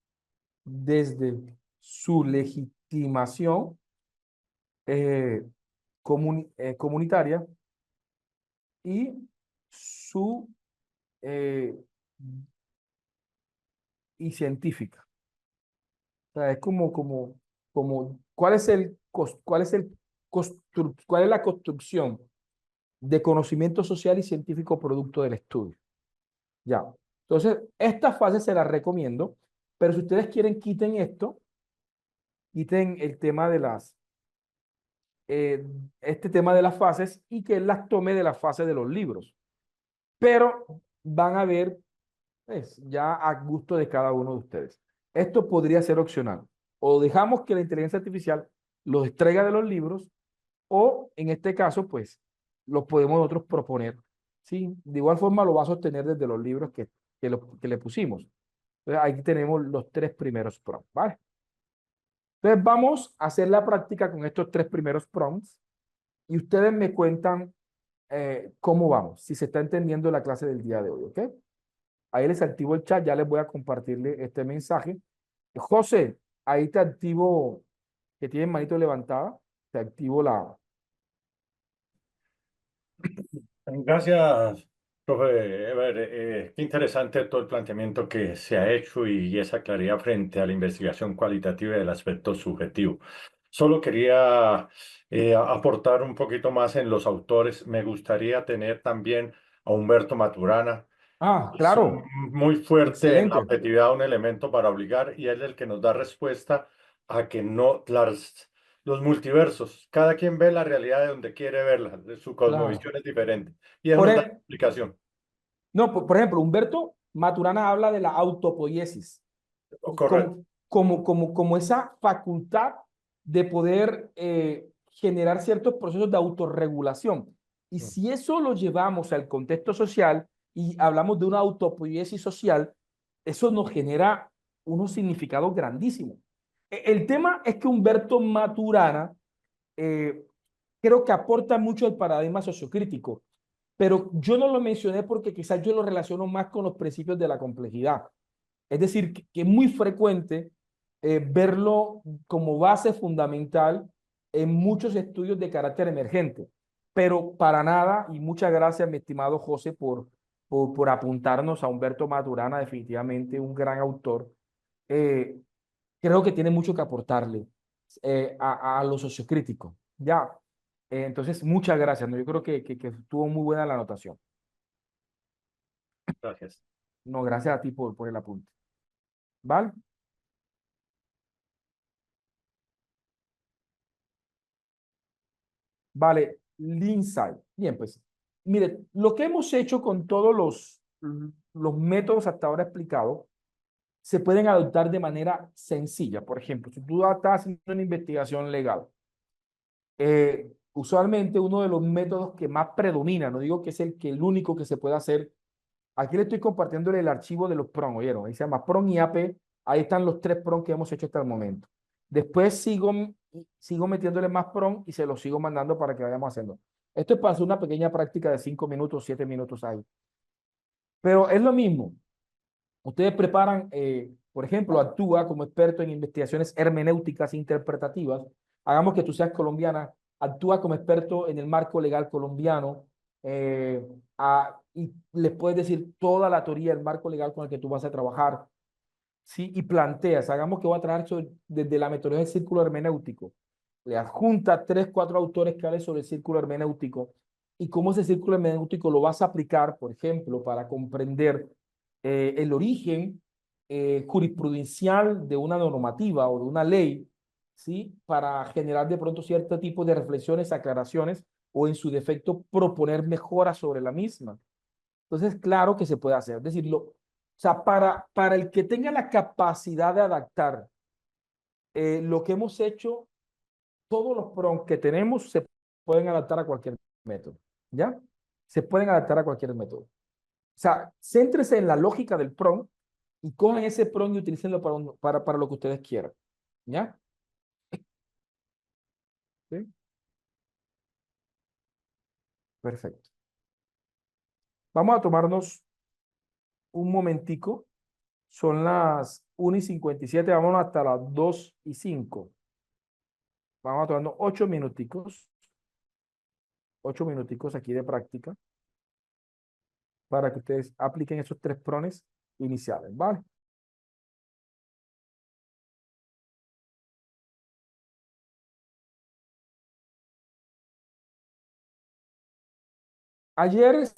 desde su legitimación eh, comunitaria y su eh, y científica. O sea, es como ¿cuál es cuál es la construcción de conocimiento social y científico producto del estudio? Ya. Entonces, esta fase se la recomiendo, pero si ustedes quieren, quiten esto quiten el tema de este tema de las fases y que él las tome de las fases de los libros. Pero van a ver, pues, ya a gusto de cada uno de ustedes. Esto podría ser opcional. O dejamos que la inteligencia artificial los extraiga de los libros, o en este caso, pues, lo podemos nosotros proponer. ¿Sí? De igual forma lo va a sostener desde los libros que le pusimos. Entonces, aquí tenemos los tres primeros prompts, ¿vale? Entonces, vamos a hacer la práctica con estos tres primeros prompts y ustedes me cuentan cómo vamos, si se está entendiendo la clase del día de hoy, ¿ok? Ahí les activo el chat, ya les voy a compartirle este mensaje. José, ahí te activo, que tienen manito levantada, te activo la... Gracias, profe Ever. Qué interesante todo el planteamiento que se ha hecho y esa claridad frente a la investigación cualitativa del aspecto subjetivo. Solo quería aportar un poquito más en los autores. Me gustaría tener también a Humberto Maturana. Ah, Es claro, muy fuerte en la excelente, objetividad, un elemento para obligar, y él es el que nos da respuesta a que no, los multiversos, cada quien ve la realidad de donde quiere verla, su claro. cosmovisión es diferente, y él Por, nos da e- explicación. no, por ejemplo, Humberto Maturana habla de la autopoiesis Correcto. como esa facultad de poder generar ciertos procesos de autorregulación. Y si eso lo llevamos al contexto social y hablamos de una autopoiesis social, eso nos genera unos significados grandísimos. El tema es que Humberto Maturana eh, creo que aporta mucho el paradigma sociocrítico, pero yo no lo mencioné porque quizás yo lo relaciono más con los principios de la complejidad. Es decir, que es muy frecuente verlo como base fundamental en muchos estudios de carácter emergente, pero para nada, y muchas gracias, mi estimado José, por apuntarnos a Humberto Maturana, definitivamente un gran autor. Eh, Creo que tiene mucho que aportarle a lo sociocrítico. Ya, entonces, muchas gracias, ¿no? Yo creo que estuvo muy buena la anotación. Gracias. No, gracias a ti por el apunte. ¿Vale? Vale, Lindsay. Bien, pues, mire, lo que hemos hecho con todos los métodos hasta ahora explicados, se pueden adoptar de manera sencilla. Por ejemplo, si tú estás haciendo una investigación legal, usualmente uno de los métodos que más predomina, no digo que es el único que se puede hacer. Aquí le estoy compartiendo el archivo de los PROM, ¿oyeron? Ahí se llama PROM y AP. Ahí están los tres PROM que hemos hecho hasta el momento. Después sigo metiéndole más PROM y se los sigo mandando para que vayamos haciendo. Esto es para hacer una pequeña práctica de 5 minutos, 7 minutos ahí. Pero es lo mismo. Ustedes preparan, por ejemplo, actúa como experto en investigaciones hermenéuticas e interpretativas. Hagamos que tú seas colombiana, actúa como experto en el marco legal colombiano y les puedes decir toda la teoría del marco legal con el que tú vas a trabajar. ¿Sí? Y planteas, hagamos que voy a trabajar desde la metodología del círculo hermenéutico. Le adjunta tres, cuatro autores que hablen sobre el círculo hermenéutico y cómo ese círculo hermenéutico lo vas a aplicar, por ejemplo, para comprender el origen jurisprudencial de una normativa o de una ley, ¿sí? Para generar de pronto cierto tipo de reflexiones, aclaraciones o en su defecto proponer mejoras sobre la misma. Entonces, claro que se puede hacer. Es decir, o sea, para el que tenga la capacidad de adaptar lo que hemos hecho, todos los prompts que tenemos se pueden adaptar a cualquier método. ¿Ya? Se pueden adaptar a cualquier método. O sea, céntrese en la lógica del prompt y cojan ese prompt y utilícenlo para lo que ustedes quieran. ¿Ya? ¿Sí? Perfecto. Vamos a tomarnos un momentico. Son las 1:57. Vámonos hasta las 2:05. Vamos a tomarnos 8 minuticos aquí de práctica para que ustedes apliquen esos tres prones iniciales, ¿vale? Ayer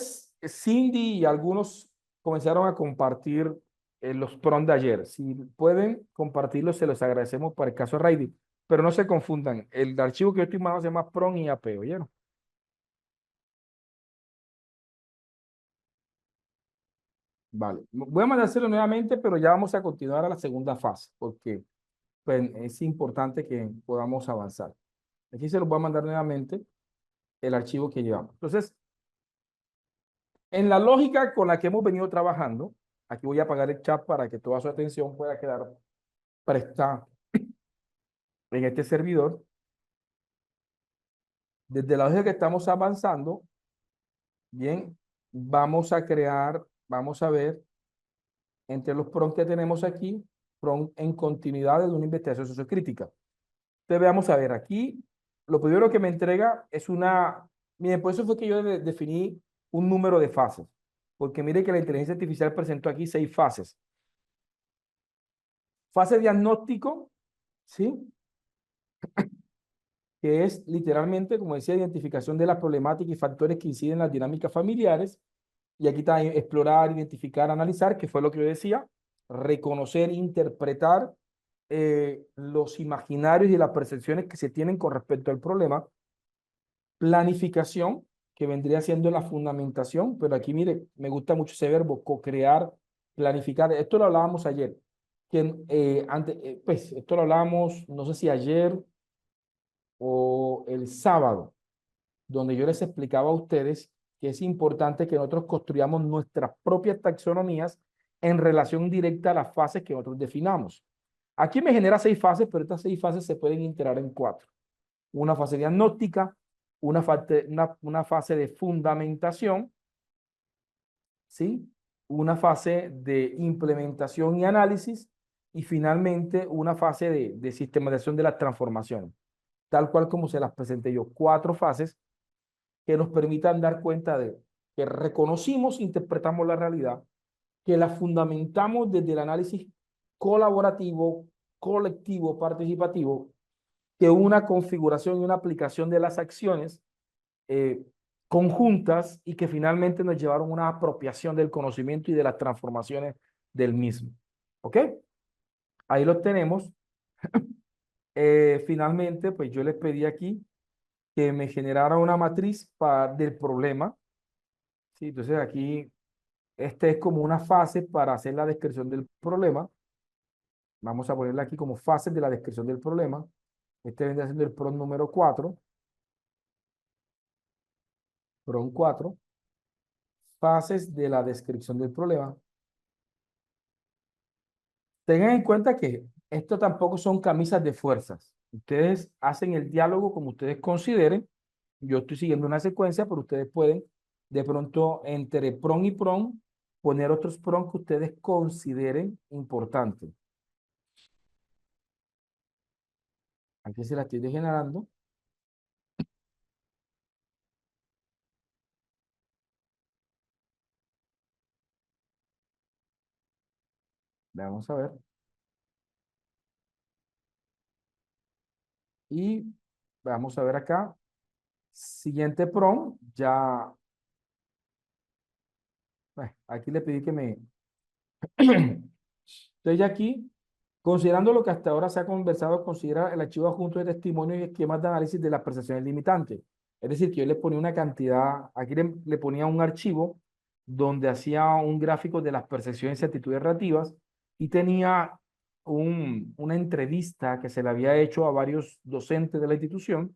Cindy y algunos comenzaron a compartir los prompts de ayer. Si pueden compartirlos, se los agradecemos para el caso de Raidy. Pero no se confundan. El archivo que yo estoy mandando se llama PROM y AP, ¿oyeron? Vale. Voy a mandárselo nuevamente, pero ya vamos a continuar a la segunda fase, porque pues, es importante que podamos avanzar. Aquí se los voy a mandar nuevamente el archivo que llevamos. Entonces, en la lógica con la que hemos venido trabajando, aquí voy a apagar el chat para que toda su atención pueda quedar prestada en este servidor. Desde la lógica que estamos avanzando, bien, vamos a ver entre los prompts que tenemos aquí, prompt en continuidad de una investigación sociocrítica. Entonces, veamos a ver, aquí lo primero que me entrega es una, miren, por eso fue que yo definí un número de fases, porque mire que la inteligencia artificial presentó aquí 6 fases. Fase diagnóstico, ¿sí? Que es literalmente, como decía, identificación de la problemática y factores que inciden en las dinámicas familiares. Y aquí está explorar, identificar, analizar, que fue lo que yo decía, reconocer, interpretar los imaginarios y las percepciones que se tienen con respecto al problema. Planificación, que vendría siendo la fundamentación, pero aquí mire, me gusta mucho ese verbo, co-crear, planificar. Esto lo hablábamos ayer, que pues esto lo hablábamos, no sé si ayer o el sábado, donde yo les explicaba a ustedes que es importante que nosotros construyamos nuestras propias taxonomías en relación directa a las fases que nosotros definamos. Aquí me genera 6 fases, pero estas 6 fases se pueden integrar en 4. Una fase diagnóstica, una fase de fundamentación, ¿sí? Una fase de implementación y análisis y finalmente una fase de sistematización de las transformaciones, tal cual como se las presenté yo. 4 fases que nos permitan dar cuenta de que reconocimos, interpretamos la realidad, que la fundamentamos desde el análisis colaborativo, colectivo, participativo, que una configuración y una aplicación de las acciones eh, conjuntas y que finalmente nos llevaron a una apropiación del conocimiento y de las transformaciones del mismo. ¿Ok? Ahí lo tenemos. Finalmente, pues yo les pedí aquí que me generara una matriz del problema. ¿Sí? Entonces aquí, este es como una fase para hacer la descripción del problema. Vamos a ponerla aquí como fases de la descripción del problema. Este vendría siendo el PROM número 4. PROM 4. Fases de la descripción del problema. Tengan en cuenta que esto tampoco son camisas de fuerzas. Ustedes hacen el diálogo como ustedes consideren. Yo estoy siguiendo una secuencia, pero ustedes pueden de pronto entre PROM y PROM poner otros PROM que ustedes consideren importantes. Aquí se la estoy degenerando. Vamos a ver. Y vamos a ver acá. Siguiente PROM, ya, aquí le pedí que me... Entonces ya aquí, considerando lo que hasta ahora se ha conversado, considera el archivo adjunto de testimonios y esquemas de análisis de las percepciones limitantes. Es decir, que yo le ponía una cantidad, aquí le ponía un archivo donde hacía un gráfico de las percepciones y actitudes relativas y tenía una entrevista que se le había hecho a varios docentes de la institución,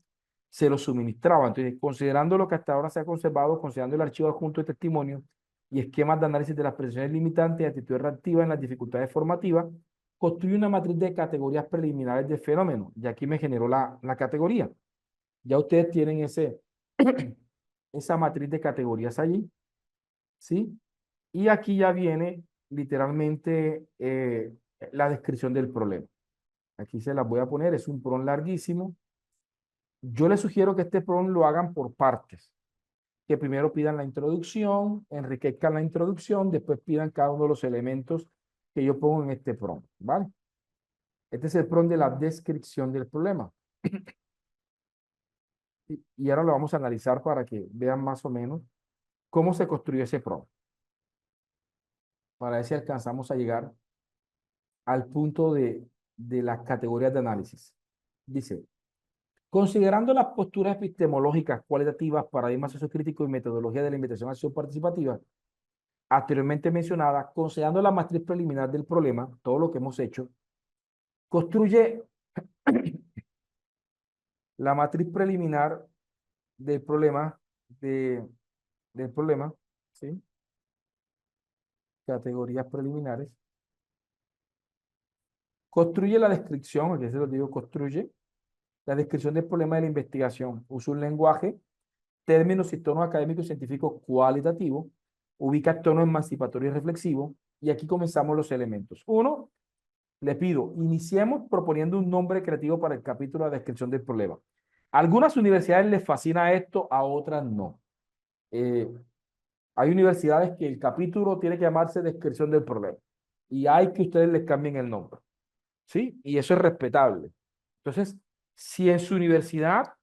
se lo suministraba. Entonces, considerando lo que hasta ahora se ha conservado, considerando el archivo adjunto de testimonios y esquemas de análisis de las percepciones limitantes y actitudes reactivas en las dificultades formativas, construye una matriz de categorías preliminares de fenómenos. Y aquí me generó la categoría. Ya ustedes tienen esa matriz de categorías allí, ¿sí? Y aquí ya viene literalmente la descripción del problema. Aquí se las voy a poner, es un PROM larguísimo. Yo les sugiero que este PROM lo hagan por partes, que primero pidan la introducción, enriquezcan la introducción, después pidan cada uno de los elementos que yo pongo en este PROM, ¿vale? Este es el PROM de la descripción del problema. Y ahora lo vamos a analizar para que vean más o menos cómo se construyó ese PROM, para ver si alcanzamos a llegar al punto de las categorías de análisis. Dice, considerando las posturas epistemológicas, cualitativas, paradigmas sociocríticos y metodología de la investigación acción participativa, anteriormente mencionada, considerando la matriz preliminar del problema, todo lo que hemos hecho, construye la matriz preliminar del problema, de, del problema, ¿sí? Categorías preliminares. Construye la descripción, aquí se lo digo, construye la descripción del problema de la investigación. Usa un lenguaje, términos y tonos académicos y científicos cualitativos. Ubica tonos emancipatorios y reflexivos. Y aquí comenzamos los elementos. Uno, le pido, iniciemos proponiendo un nombre creativo para el capítulo de descripción del problema. A algunas universidades les fascina esto, a otras no. Hay universidades que el capítulo tiene que llamarse descripción del problema. Y hay que ustedes les cambien el nombre. ¿Sí? Y eso es respetable. Entonces, si en su universidad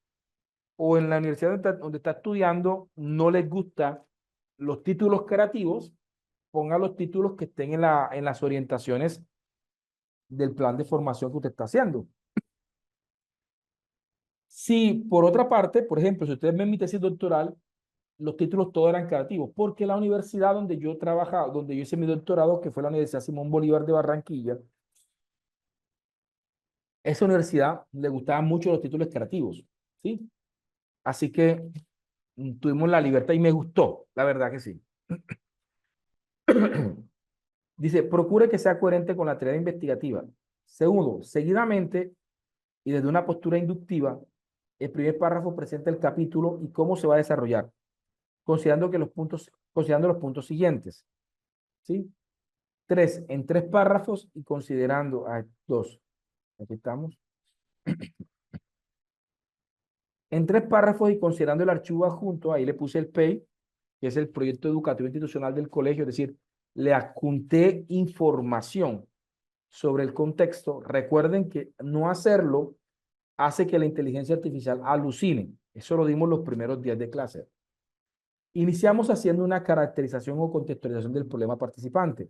o en la universidad donde está estudiando no les gustan los títulos creativos, ponga los títulos que estén en las orientaciones del plan de formación que usted está haciendo. Si por otra parte, por ejemplo, si ustedes ven mi tesis doctoral, los títulos todos eran creativos, porque la universidad donde yo trabajaba, donde yo hice mi doctorado, que fue la Universidad Simón Bolívar de Barranquilla, esa universidad le gustaban mucho los títulos creativos, ¿sí? Así que tuvimos la libertad y me gustó, la verdad que sí. Dice, procure que sea coherente con la tarea investigativa. Segundo, seguidamente y desde una postura inductiva, el primer párrafo presenta el capítulo y cómo se va a desarrollar, considerando los puntos siguientes. ¿Sí? Tres, en tres párrafos y considerando, dos, aquí estamos. En tres párrafos y considerando el archivo adjunto, ahí le puse el PEI, que es el proyecto educativo institucional del colegio, es decir, le adjunté información sobre el contexto. Recuerden que no hacerlo hace que la inteligencia artificial alucine. Eso lo dimos los primeros días de clase. Iniciamos haciendo una caracterización o contextualización del problema participante.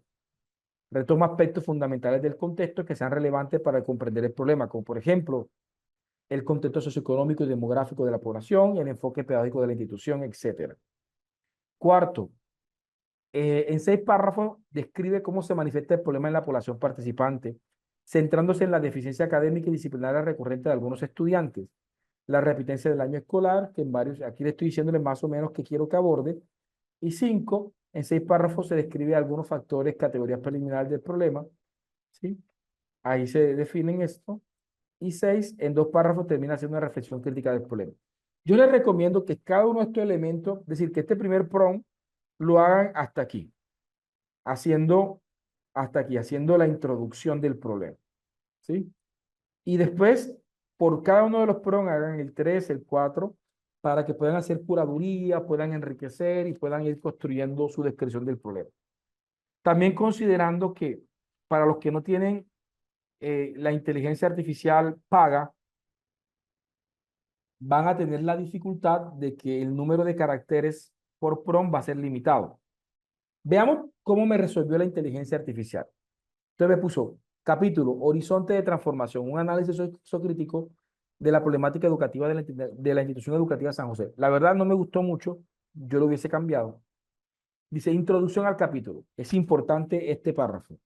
Retoma aspectos fundamentales del contexto que sean relevantes para comprender el problema, como por ejemplo, el contexto socioeconómico y demográfico de la población, el enfoque pedagógico de la institución, etc. Cuarto, en seis párrafos describe cómo se manifiesta el problema en la población participante, centrándose en la deficiencia académica y disciplinaria recurrente de algunos estudiantes, la repitencia del año escolar, que en varios, aquí le estoy diciéndole más o menos que quiero que aborde, y cinco, en seis párrafos se describe algunos factores, categorías preliminares del problema, ¿sí? Ahí se definen esto, y seis, en dos párrafos termina haciendo una reflexión crítica del problema. Yo les recomiendo que cada uno de estos elementos, es decir, que este primer prompt lo hagan haciendo hasta aquí, haciendo la introducción del problema, ¿sí? Y después, por cada uno de los prompts, hagan el 3, el 4, para que puedan hacer curaduría, puedan enriquecer y puedan ir construyendo su descripción del problema. También considerando que para los que no tienen la inteligencia artificial paga, van a tener la dificultad de que el número de caracteres por prompt va a ser limitado. Veamos cómo me resolvió la inteligencia artificial. Entonces me puso capítulo, horizonte de transformación, un análisis sociocrítico de la problemática educativa de la institución educativa San José. La verdad no me gustó mucho, yo lo hubiese cambiado. Dice, introducción al capítulo. Es importante este párrafo.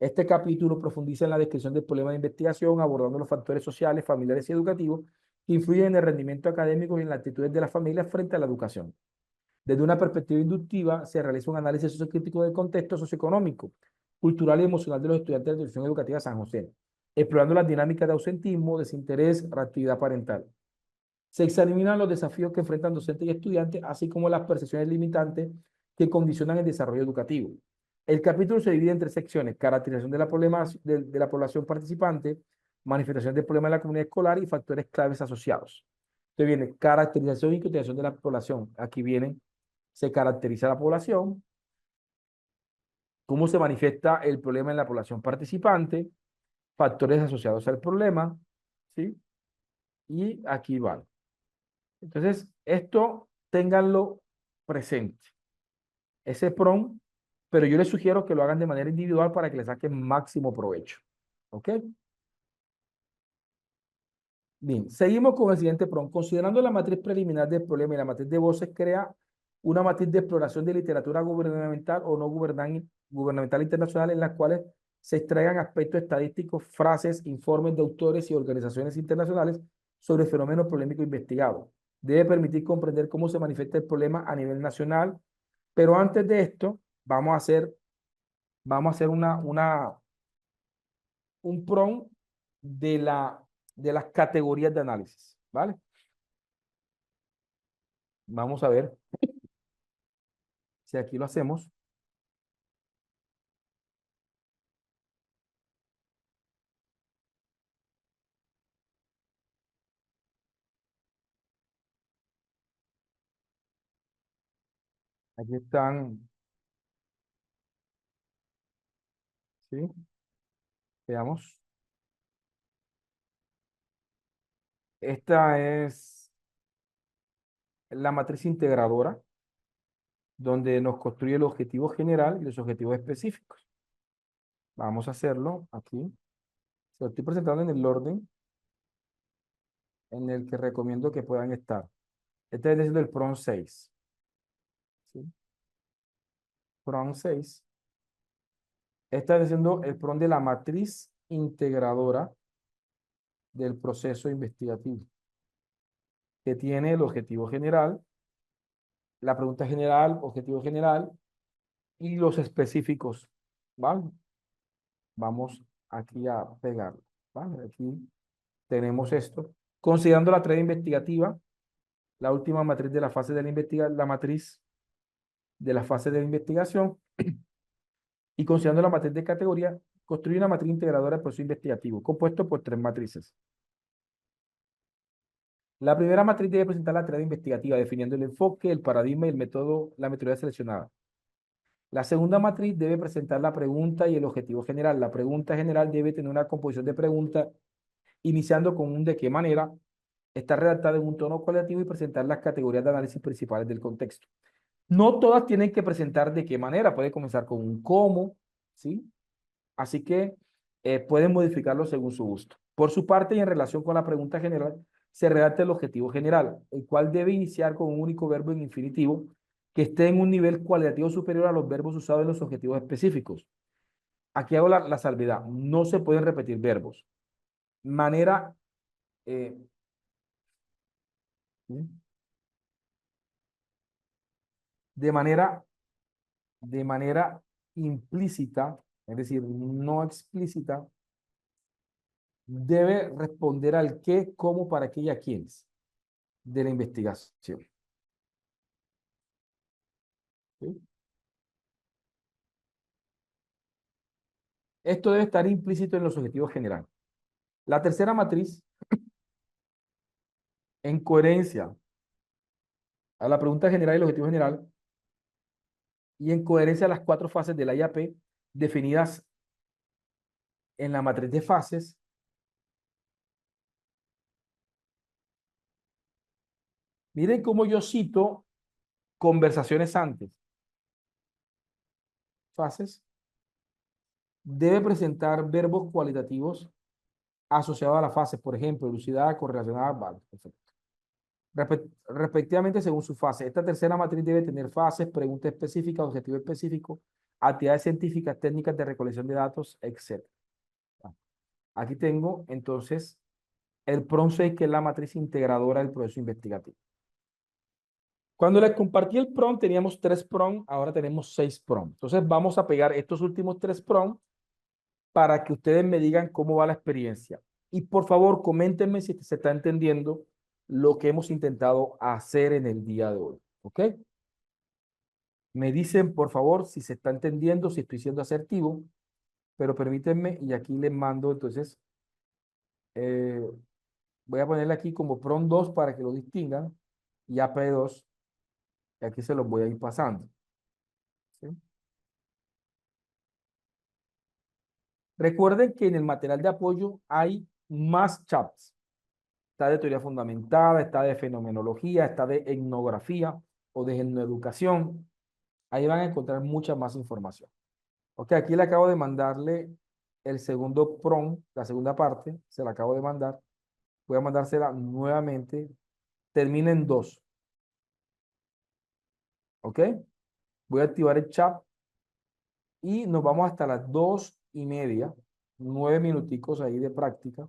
Este capítulo profundiza en la descripción del problema de investigación, abordando los factores sociales, familiares y educativos que influyen en el rendimiento académico y en las actitudes de las familias frente a la educación. Desde una perspectiva inductiva, se realiza un análisis sociocrítico del contexto socioeconómico, cultural y emocional de los estudiantes de la institución educativa San José, explorando las dinámicas de ausentismo, desinterés, reactividad parental. Se examinan los desafíos que enfrentan docentes y estudiantes, así como las percepciones limitantes que condicionan el desarrollo educativo. El capítulo se divide en tres secciones: caracterización de de la población participante, manifestación del problema de la comunidad escolar y factores claves asociados. Entonces viene caracterización y cotización de la población. Aquí viene, se caracteriza la población, cómo se manifiesta el problema en la población participante, factores asociados al problema, ¿sí? Y aquí va. Entonces, esto ténganlo presente, ese PROM, pero yo les sugiero que lo hagan de manera individual para que le saquen máximo provecho. ¿Ok? Bien, seguimos con el siguiente prompt. Considerando la matriz preliminar del problema y la matriz de voces, crea una matriz de exploración de literatura gubernamental o no gubernamental internacional en las cuales se extraigan aspectos estadísticos, frases, informes de autores y organizaciones internacionales sobre fenómenos polémicos investigados. Debe permitir comprender cómo se manifiesta el problema a nivel nacional, pero antes de esto, vamos a hacer un prompt de las categorías de análisis, ¿vale? Vamos a ver si aquí lo hacemos. Aquí están, ¿sí? Veamos. Esta es la matriz integradora, donde nos construye el objetivo general y los objetivos específicos. Vamos a hacerlo aquí. Se lo estoy presentando en el orden en el que recomiendo que puedan estar. Este es el PRON 6. ¿Sí? PRON 6. Este es siendo el PRON de la matriz integradora del proceso investigativo, que tiene el objetivo general, la pregunta general, objetivo general y los específicos, ¿vale? Vamos aquí a pegarlo, ¿vale? Aquí tenemos esto. Considerando la tarea investigativa, la última matriz de la fase de la matriz de la fase de la investigación, y considerando la matriz de categoría, construye una matriz integradora del proceso investigativo, compuesto por 3 matrices. La primera matriz debe presentar la tarea investigativa, definiendo el enfoque, el paradigma y el método, la metodología seleccionada. La segunda matriz debe presentar la pregunta y el objetivo general. La pregunta general debe tener una composición de preguntas, iniciando con un de qué manera, está redactada en un tono cualitativo y presentar las categorías de análisis principales del contexto. No todas tienen que presentar de qué manera, puede comenzar con un cómo, ¿sí? Así que pueden modificarlo según su gusto. Por su parte, y en relación con la pregunta general, se redacta el objetivo general, el cual debe iniciar con un único verbo en infinitivo que esté en un nivel cualitativo superior a los verbos usados en los objetivos específicos. Aquí hago la salvedad, no se pueden repetir verbos. Manera, eh, de manera, de manera implícita, es decir, no explícita, debe responder al qué, cómo, para qué y a quiénes de la investigación. ¿Sí? Esto debe estar implícito en los objetivos generales. La tercera matriz, en coherencia a la pregunta general y el objetivo general, y en coherencia a las 4 fases de la IAP definidas en la matriz de fases, miren cómo yo cito conversaciones antes. Fases. Debe presentar verbos cualitativos asociados a la fase, por ejemplo, elucidar, correlacionar, vale, perfecto. Respectivamente según su fase. Esta tercera matriz debe tener fases, preguntas específicas, objetivo específico, actividades científicas, técnicas de recolección de datos, etc. Aquí tengo entonces el PRON 6, que es la matriz integradora del proceso investigativo. Cuando les compartí el PRON, teníamos 3 PRON, ahora tenemos 6 PRON. Entonces vamos a pegar estos últimos 3 PRON para que ustedes me digan cómo va la experiencia. Y por favor, coméntenme si se está entendiendo lo que hemos intentado hacer en el día de hoy. ¿Ok? Me dicen, por favor, si se está entendiendo, si estoy siendo asertivo, pero permítanme, y aquí les mando, entonces, eh, voy a ponerle aquí como PRON 2 para que lo distingan, y AP2, y aquí se los voy a ir pasando. ¿Sí? Recuerden que en el material de apoyo hay más chats. Está de teoría fundamentada, está de fenomenología, está de etnografía o de etnoeducación. Ahí van a encontrar mucha más información. Ok, aquí le acabo de mandarle el segundo PRON, la segunda parte, se la acabo de mandar. Voy a mandársela nuevamente. Termina en 2. ¿Ok? Voy a activar el chat y nos vamos hasta las 2:30. 9 minuticos ahí de práctica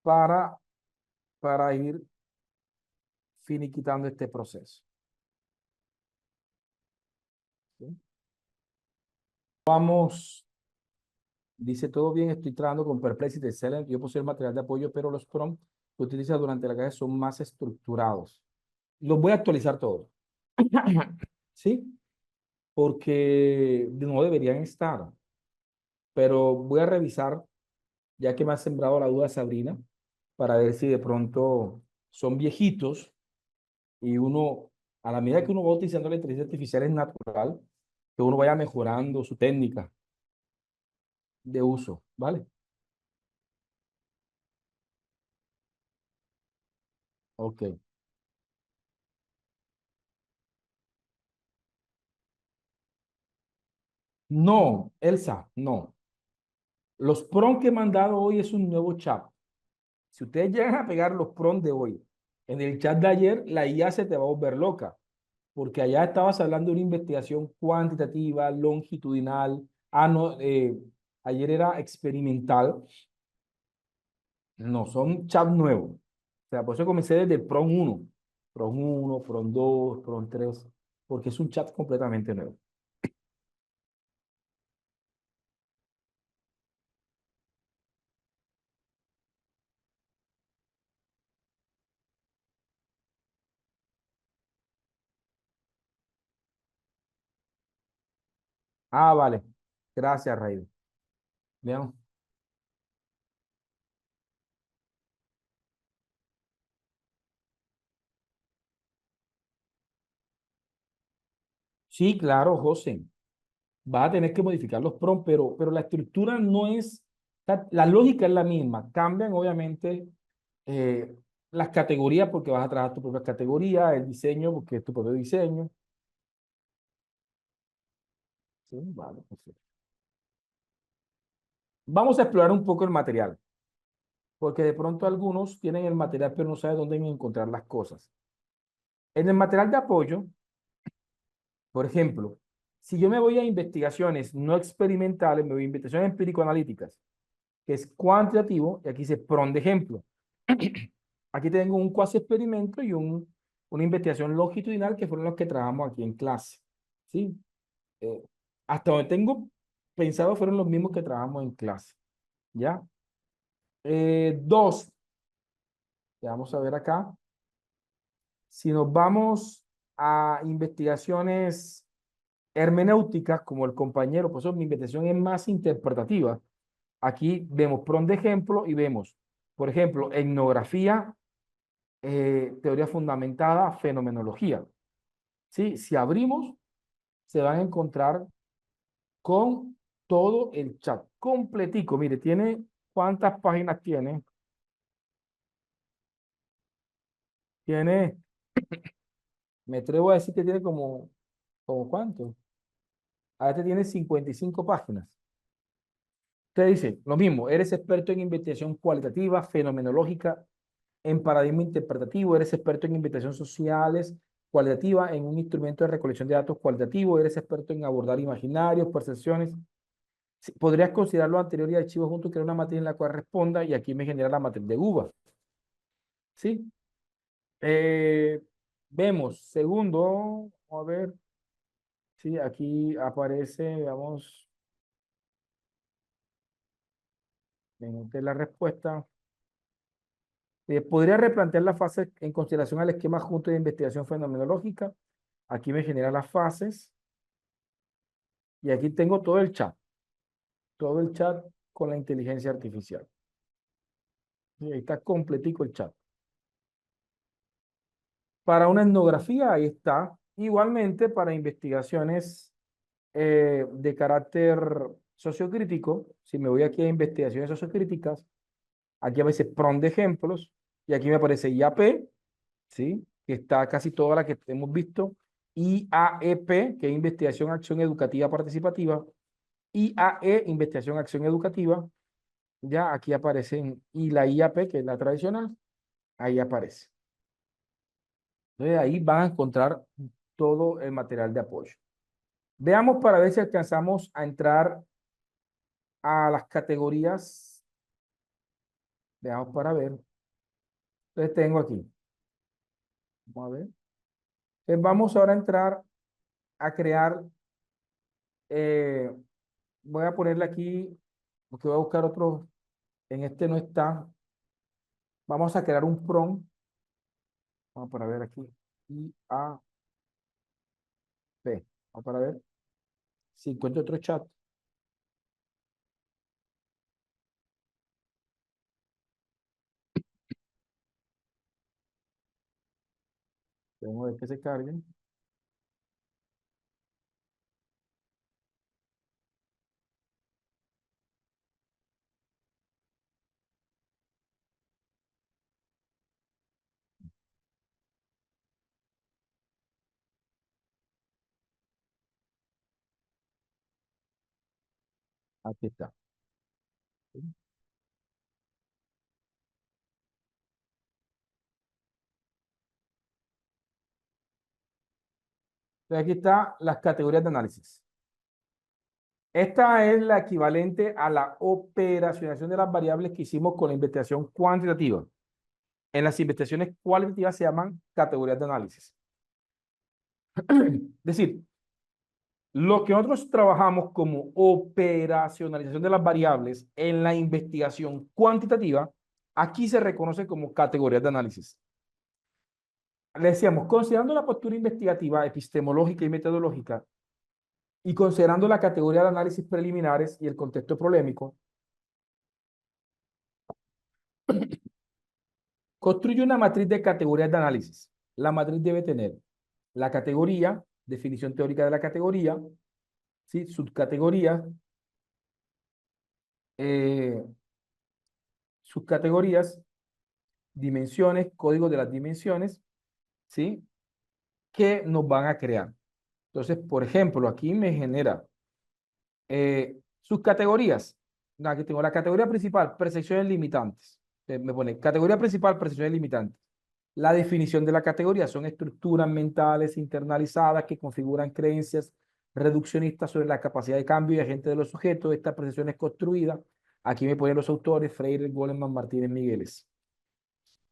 para, para ir finiquitando este proceso. ¿Sí? Vamos, dice todo bien, estoy trabajando con Perplexity Excel. Yo poseo el material de apoyo, pero los prompts que utiliza durante la clase son más estructurados. Los voy a actualizar todos. ¿Sí? Porque no deberían estar. Pero voy a revisar, ya que me ha sembrado la duda Sabrina, para ver si de pronto son viejitos y uno, a la medida que uno va utilizando la inteligencia artificial es natural que uno vaya mejorando su técnica de uso, ¿vale? Ok. No, Elsa, no. Los prompts que he mandado hoy es un nuevo chat. Si ustedes llegan a pegar los prompts de hoy en el chat de ayer, la IA se te va a volver loca, porque allá estabas hablando de una investigación cuantitativa, longitudinal. Ah, no, ayer era experimental. No, son chat nuevos. O sea, por eso comencé desde el PROM 1. PROM 1, PROM 2, PROM 3, porque es un chat completamente nuevo. Ah, vale. Gracias, Raíl. Bien. Sí, claro, José. Vas a tener que modificar los prompts, pero la estructura no es, la lógica es la misma. Cambian, obviamente, eh, las categorías porque vas a trabajar tu propia categoría, el diseño porque es tu propio diseño. Sí, vale, perfecto. Vamos a explorar un poco el material, porque de pronto algunos tienen el material, pero no saben dónde encontrar las cosas. En el material de apoyo, por ejemplo, si yo me voy a investigaciones no experimentales, me voy a investigaciones empírico-analíticas, que es cuantitativo, y aquí dice PRON de ejemplo. Aquí tengo un cuasi experimento y una investigación longitudinal que fueron los que trabajamos aquí en clase. ¿Sí? Eh, hasta donde tengo pensado fueron los mismos que trabajamos en clase. ¿Ya? Dos, vamos a ver acá. Si nos vamos a investigaciones hermenéuticas, como el compañero, pues eso, mi investigación es más interpretativa. Aquí vemos PRON de ejemplo y vemos, por ejemplo, etnografía, teoría fundamentada, fenomenología. ¿Sí? Si abrimos, se van a encontrar con todo el chat completico. Mire, tiene, ¿cuántas páginas tiene? Tiene, me atrevo a decir que tiene como ¿cuánto? A este tiene 55 páginas. Usted dice, lo mismo, eres experto en investigación cualitativa, fenomenológica, en paradigma interpretativo, eres experto en investigación sociales, cualitativa, en un instrumento de recolección de datos cualitativo, eres experto en abordar imaginarios, percepciones. Sí, podrías considerar lo anterior y archivo junto, que era una materia en la cual responda, y aquí me genera la materia de UVA. ¿Sí? Eh, vemos, segundo, a ver, sí, aquí aparece, veamos, en la respuesta. Podría replantear la fase en consideración al esquema junto de investigación fenomenológica. Aquí me genera las fases y aquí tengo todo el chat con la inteligencia artificial. Y ahí está completico el chat. Para una etnografía, ahí está. Igualmente para investigaciones de carácter sociocrítico, si me voy aquí a investigaciones sociocríticas, aquí a veces PRON de ejemplos y aquí me aparece IAP, ¿sí? Que está casi toda la que hemos visto, IAEP, que es Investigación Acción Educativa Participativa, IAE, Investigación Acción Educativa, ya aquí aparecen, y la IAP, que es la tradicional, ahí aparece. Entonces ahí van a encontrar todo el material de apoyo. Veamos para ver si alcanzamos a entrar a las categorías. Veamos para ver. Entonces tengo aquí. Vamos a ver. Entonces vamos ahora a entrar a crear. eh, Voy a ponerle aquí, porque voy a buscar otro. En este no está. Vamos a crear un prompt. Vamos para ver aquí. IAP. Vamos para ver si encuentro otro chat. Vamos a ver que se carguen. Aquí está. Entonces aquí están las categorías de análisis. Esta es la equivalente a la operacionalización de las variables que hicimos con la investigación cuantitativa. En las investigaciones cualitativas se llaman categorías de análisis. Es decir, lo que nosotros trabajamos como operacionalización de las variables en la investigación cuantitativa, aquí se reconoce como categorías de análisis. Le decíamos, considerando la postura investigativa, epistemológica y metodológica, y considerando la categoría de análisis preliminares y el contexto problemático, construye una matriz de categorías de análisis. La matriz debe tener la categoría, definición teórica de la categoría, ¿sí? Subcategorías, eh, subcategorías, dimensiones, códigos de las dimensiones, ¿sí? Que nos van a crear. Entonces, por ejemplo, aquí me genera subcategorías. Aquí tengo la categoría principal, percepciones limitantes. Me pone categoría principal, percepciones limitantes. La definición de la categoría son estructuras mentales internalizadas que configuran creencias reduccionistas sobre la capacidad de cambio y agente de los sujetos. Esta percepción es construida. Aquí me ponen los autores, Freire, Goleman, Martínez, Migueles.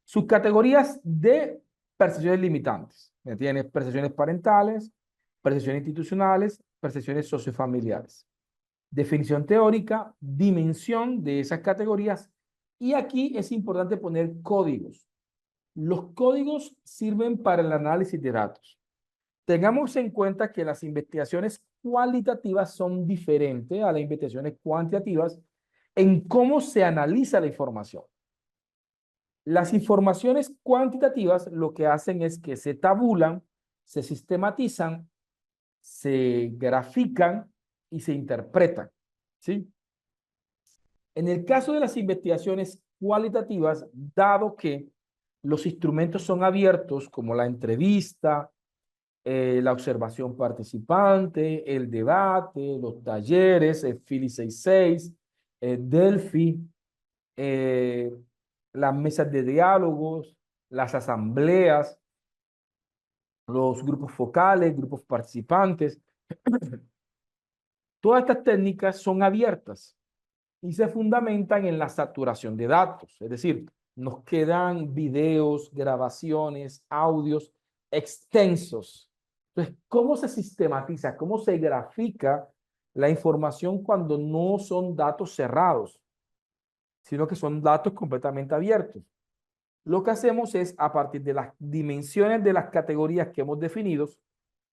Subcategorías de percepciones limitantes. Tienes percepciones parentales, percepciones institucionales, percepciones sociofamiliares. Definición teórica, dimensión de esas categorías. Y aquí es importante poner códigos. Los códigos sirven para el análisis de datos. Tengamos en cuenta que las investigaciones cualitativas son diferentes a las investigaciones cuantitativas en cómo se analiza la información. Las informaciones cuantitativas lo que hacen es que se tabulan, se sistematizan, se grafican y se interpretan, ¿sí? En el caso de las investigaciones cualitativas, dado que los instrumentos son abiertos, como la entrevista, la observación participante, el debate, los talleres, el Philly 66, Delphi, eh, las mesas de diálogos, las asambleas, los grupos focales, grupos participantes. Todas estas técnicas son abiertas y se fundamentan en la saturación de datos, es decir, nos quedan videos, grabaciones, audios extensos. Entonces, ¿cómo se sistematiza? ¿Cómo se grafica la información cuando no son datos cerrados, sino que son datos completamente abiertos? Lo que hacemos es, a partir de las dimensiones de las categorías que hemos definido,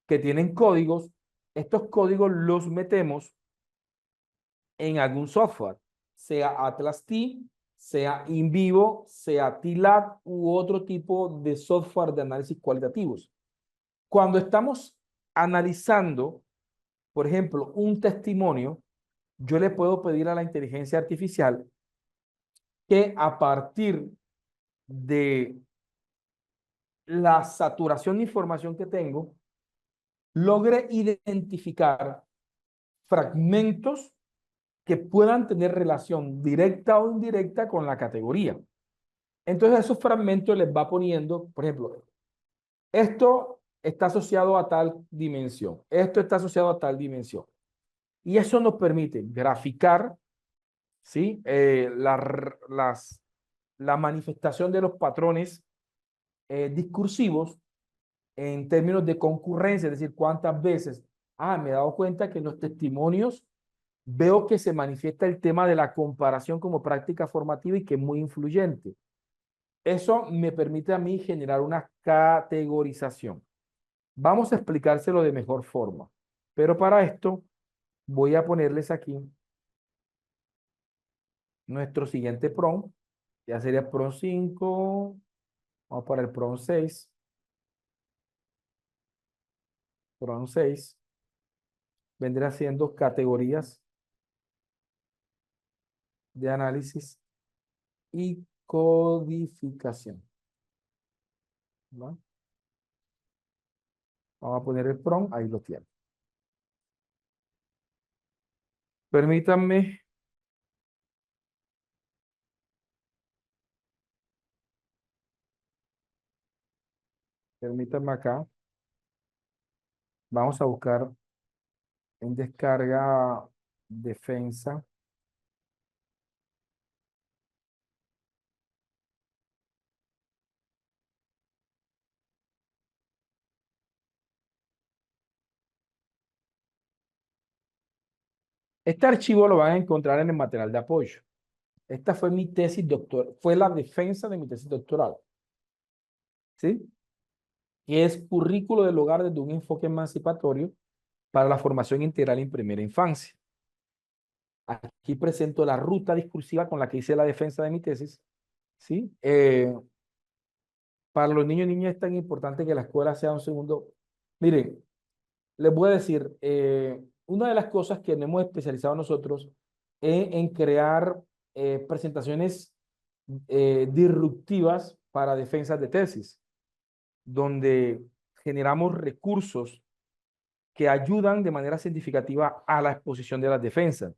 que tienen códigos, estos códigos los metemos en algún software, sea Atlas T, sea InVivo, sea TLab u otro tipo de software de análisis cualitativos. Cuando estamos analizando, por ejemplo, un testimonio, yo le puedo pedir a la inteligencia artificial que a partir de la saturación de información que tengo, logre identificar fragmentos que puedan tener relación directa o indirecta con la categoría. Entonces, esos fragmentos les va poniendo, por ejemplo, esto está asociado a tal dimensión, esto está asociado a tal dimensión. Y eso nos permite graficar, ¿sí? La manifestación de los patrones discursivos en términos de concurrencia, es decir, cuántas veces, me he dado cuenta que en los testimonios veo que se manifiesta el tema de la comparación como práctica formativa y que es muy influyente. Eso me permite a mí generar una categorización. Vamos a explicárselo de mejor forma, pero para esto voy a ponerles aquí nuestro siguiente PROM, ya sería PROM 5, vamos para el PROM 6, PROM 6, vendrá siendo categorías de análisis y codificación. ¿Va? Vamos a poner el PROM, ahí lo tienen. Permítanme, permítanme acá, vamos a buscar en descarga defensa. Este archivo lo van a encontrar en el material de apoyo. Esta fue mi tesis doctoral, fue la defensa de mi tesis doctoral. ¿Sí? Que es currículo del hogar desde un enfoque emancipatorio para la formación integral en primera infancia. Aquí presento la ruta discursiva con la que hice la defensa de mi tesis. ¿Sí? Para los niños y niñas es tan importante que la escuela sea un segundo. Miren, les voy a decir, una de las cosas que nos hemos especializado nosotros es en crear presentaciones disruptivas para defensas de tesis, donde generamos recursos que ayudan de manera significativa a la exposición de las defensas.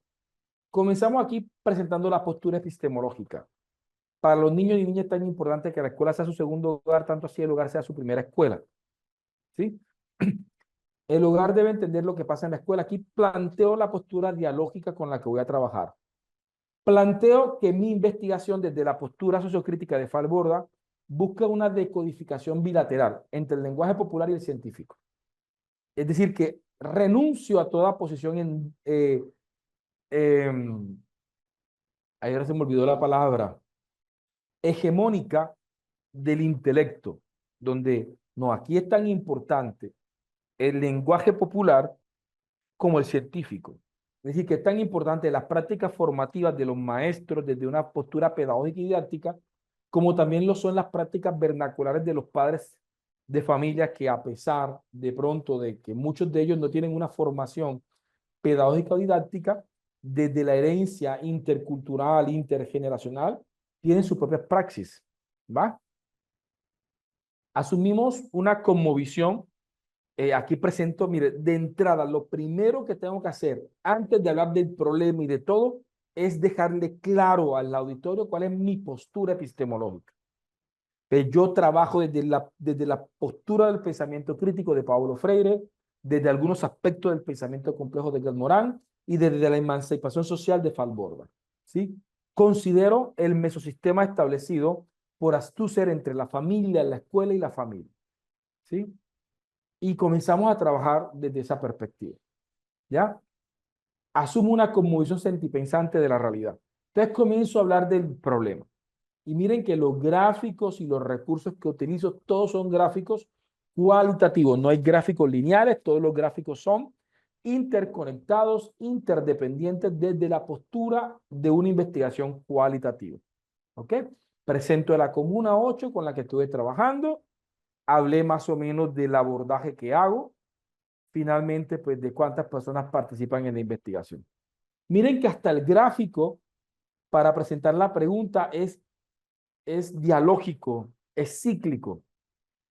Comenzamos aquí presentando la postura epistemológica. Para los niños y niñas es tan importante que la escuela sea su segundo hogar, tanto así el hogar sea su primera escuela. ¿Sí? El hogar debe entender lo que pasa en la escuela. Aquí planteo la postura dialógica con la que voy a trabajar. Planteo que mi investigación desde la postura sociocrítica de Falborda busca una decodificación bilateral entre el lenguaje popular y el científico. Es decir, que renuncio a toda posición ahora se me olvidó la palabra, hegemónica del intelecto, donde no, aquí es tan importante el lenguaje popular como el científico. Es decir, que es tan importante las prácticas formativas de los maestros desde una postura pedagógica y didáctica, como también lo son las prácticas vernaculares de los padres de familia que a pesar de pronto de que muchos de ellos no tienen una formación pedagógica o didáctica, desde la herencia intercultural, intergeneracional, tienen sus propias praxis, ¿va? Asumimos una cosmovisión. Aquí presento, mire, de entrada, lo primero que tengo que hacer antes de hablar del problema y de todo es dejarle claro al auditorio cuál es mi postura epistemológica. Yo trabajo desde la postura del pensamiento crítico de Paulo Freire, desde algunos aspectos del pensamiento complejo de Edgar Morán y desde la emancipación social de Falborda. ¿Sí? Considero el mesosistema establecido por Althusser entre la familia, la escuela y la familia. ¿Sí? Y comenzamos a trabajar desde esa perspectiva. ¿Ya? Asumo una cosmovisión sentipensante de la realidad. Entonces comienzo a hablar del problema. Y miren que los gráficos y los recursos que utilizo, todos son gráficos cualitativos. No hay gráficos lineales, todos los gráficos son interconectados, interdependientes desde la postura de una investigación cualitativa. ¿Ok? Presento la comuna 8 con la que estuve trabajando. Hablé más o menos del abordaje que hago. Finalmente, pues, de cuántas personas participan en la investigación. Miren que hasta el gráfico para presentar la pregunta es dialógico, es cíclico.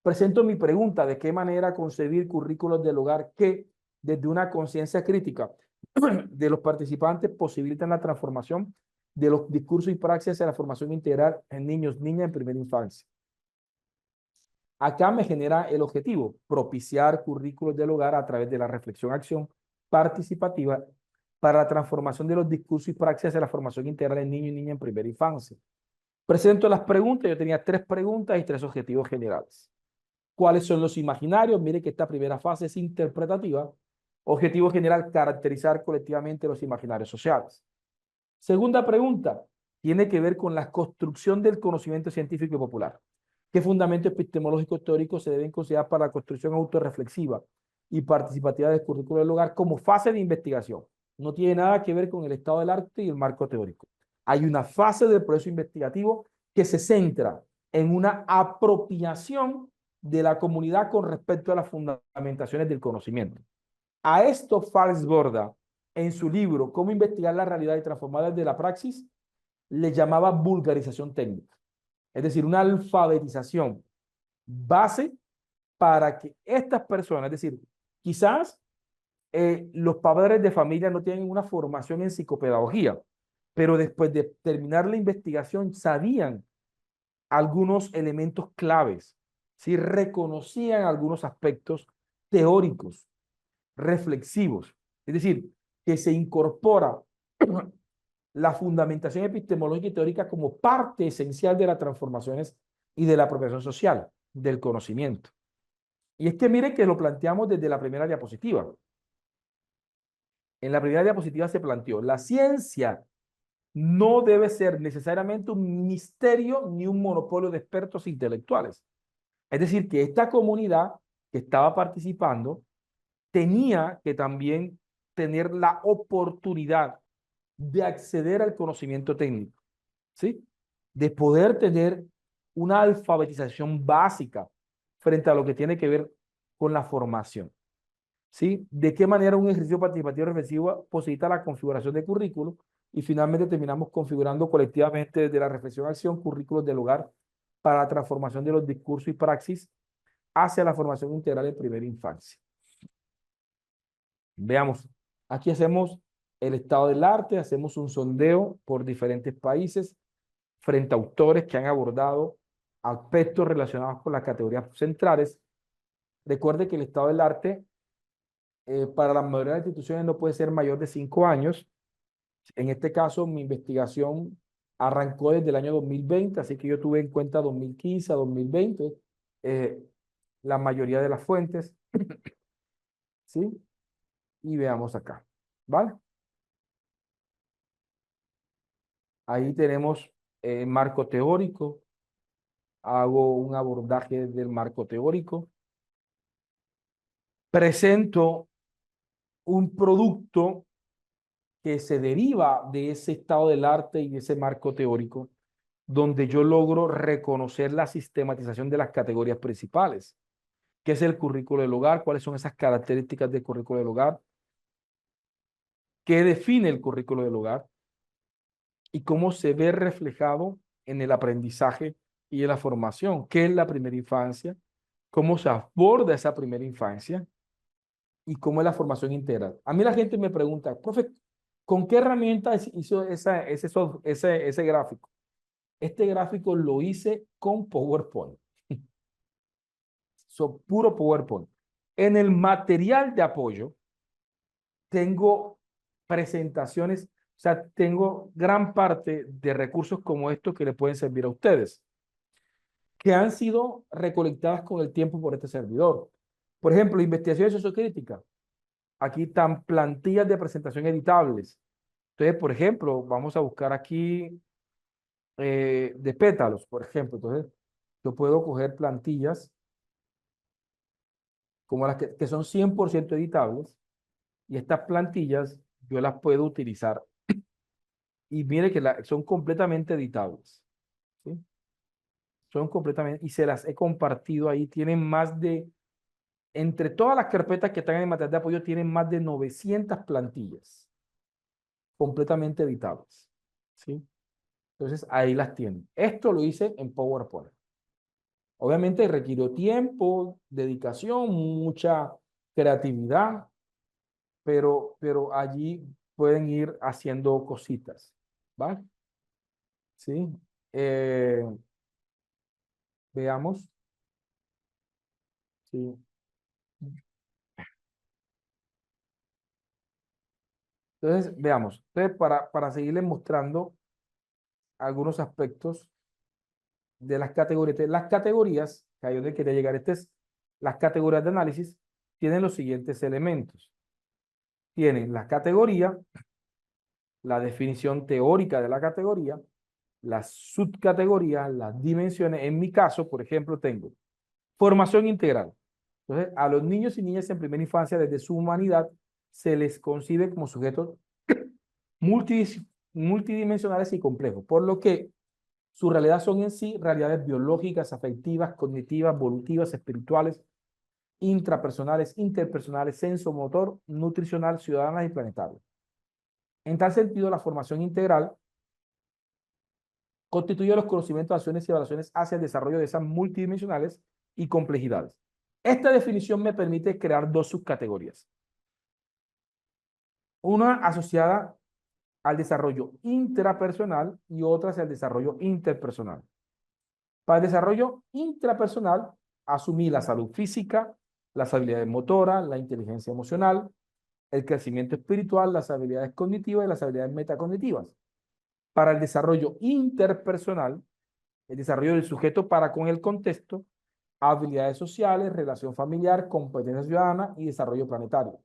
Presento mi pregunta, ¿de qué manera concebir currículos del hogar que, desde una conciencia crítica, de los participantes posibilitan la transformación de los discursos y praxis hacia la formación integral en niños, niñas en primera infancia. Acá me genera el objetivo, propiciar currículos del hogar a través de la reflexión-acción participativa para la transformación de los discursos y praxis hacia la formación integral en niños y niñas en primera infancia. Presento las preguntas, yo tenía 3 preguntas y 3 objetivos generales. ¿Cuáles son los imaginarios? Mire que esta primera fase es interpretativa. Objetivo general, caracterizar colectivamente los imaginarios sociales. Segunda pregunta, tiene que ver con la construcción del conocimiento científico y popular. ¿Qué fundamentos epistemológicos teóricos se deben considerar para la construcción autorreflexiva y participativa del currículo del hogar como fase de investigación? No tiene nada que ver con el estado del arte y el marco teórico. Hay una fase del proceso investigativo que se centra en una apropiación de la comunidad con respecto a las fundamentaciones del conocimiento. A esto Falsborda, en su libro Cómo investigar la realidad y transformarla desde la praxis, le llamaba vulgarización técnica. Es decir, una alfabetización base para que estas personas, es decir, quizás los padres de familia no tienen una formación en psicopedagogía, pero después de terminar la investigación sabían algunos elementos claves, ¿sí? Reconocían algunos aspectos teóricos, reflexivos. Es decir, que se incorpora la fundamentación epistemológica y teórica como parte esencial de las transformaciones y de la apropiación social, del conocimiento. Y es que mire que lo planteamos desde la primera diapositiva. En la primera diapositiva se planteó, la ciencia no debe ser necesariamente un misterio ni un monopolio de expertos intelectuales. Es decir, que esta comunidad que estaba participando tenía que también tener la oportunidad de acceder al conocimiento técnico, ¿sí? De poder tener una alfabetización básica frente a lo que tiene que ver con la formación, ¿sí? De qué manera un ejercicio participativo reflexivo posibilita la configuración de currículo y finalmente terminamos configurando colectivamente desde la reflexión-acción currículos del hogar para la transformación de los discursos y praxis hacia la formación integral en primera infancia. Veamos, aquí hacemos el estado del arte, hacemos un sondeo por diferentes países frente a autores que han abordado aspectos relacionados con las categorías centrales. Recuerde que el estado del arte para la mayoría de las instituciones no puede ser mayor de 5 años. En este caso, mi investigación arrancó desde el año 2020, así que yo tuve en cuenta 2015 a 2020 la mayoría de las fuentes, ¿sí? Y veamos acá, ¿vale? Ahí tenemos marco teórico, hago un abordaje del marco teórico, presento un producto que se deriva de ese estado del arte y de ese marco teórico, donde yo logro reconocer la sistematización de las categorías principales. ¿Qué es el currículo del hogar? ¿Cuáles son esas características del currículo del hogar? ¿Qué define el currículo del hogar? ¿Y cómo se ve reflejado en el aprendizaje y en la formación? ¿Qué es la primera infancia? ¿Cómo se aborda esa primera infancia? ¿Y cómo es la formación integral? A mí la gente me pregunta, profe, ¿con qué herramienta hizo ese gráfico? Este gráfico lo hice con PowerPoint. Puro PowerPoint. En el material de apoyo tengo presentaciones, o sea, tengo gran parte de recursos como estos que le pueden servir a ustedes, que han sido recolectadas con el tiempo por este servidor. Por ejemplo, investigaciones sociocríticas. Aquí están plantillas de presentación editables. Entonces, por ejemplo, vamos a buscar aquí de pétalos, por ejemplo. Entonces, yo puedo coger plantillas como las que son 100% editables y estas plantillas yo las puedo utilizar. Y mire que son completamente editables, ¿sí? Son completamente, y se las he compartido ahí. Tienen más de, entre todas las carpetas que están en el material de apoyo, tienen más de 900 plantillas completamente editables, ¿sí? Entonces, ahí las tienen. Esto lo hice en PowerPoint. Obviamente requirió tiempo, dedicación, mucha creatividad, pero allí pueden ir haciendo cositas, ¿vale? ¿Sí? Eh, veamos. Sí. Entonces, veamos. Entonces, para seguirles mostrando algunos aspectos de las categorías. Las categorías, que ahí donde quería llegar, las categorías de análisis tienen los siguientes elementos. Tienen la categoría, la definición teórica de la categoría, las subcategorías, las dimensiones. En mi caso, por ejemplo, tengo formación integral. Entonces, a los niños y niñas en primera infancia, desde su humanidad, se les concibe como sujetos multidimensionales y complejos, por lo que su realidad son en sí realidades biológicas, afectivas, cognitivas, evolutivas, espirituales, intrapersonales, interpersonales, sensomotor, nutricional, ciudadanas y planetarias. En tal sentido, la formación integral constituye los conocimientos, acciones y evaluaciones hacia el desarrollo de esas multidimensionales y complejidades. Esta definición me permite crear dos subcategorías. Una asociada al desarrollo intrapersonal y otra hacia el desarrollo interpersonal. Para el desarrollo intrapersonal, asumí la salud física, las habilidades motoras, la inteligencia emocional, el crecimiento espiritual, las habilidades cognitivas y las habilidades metacognitivas. Para el desarrollo interpersonal, el desarrollo del sujeto para con el contexto, habilidades sociales, relación familiar, competencia ciudadana y desarrollo planetario.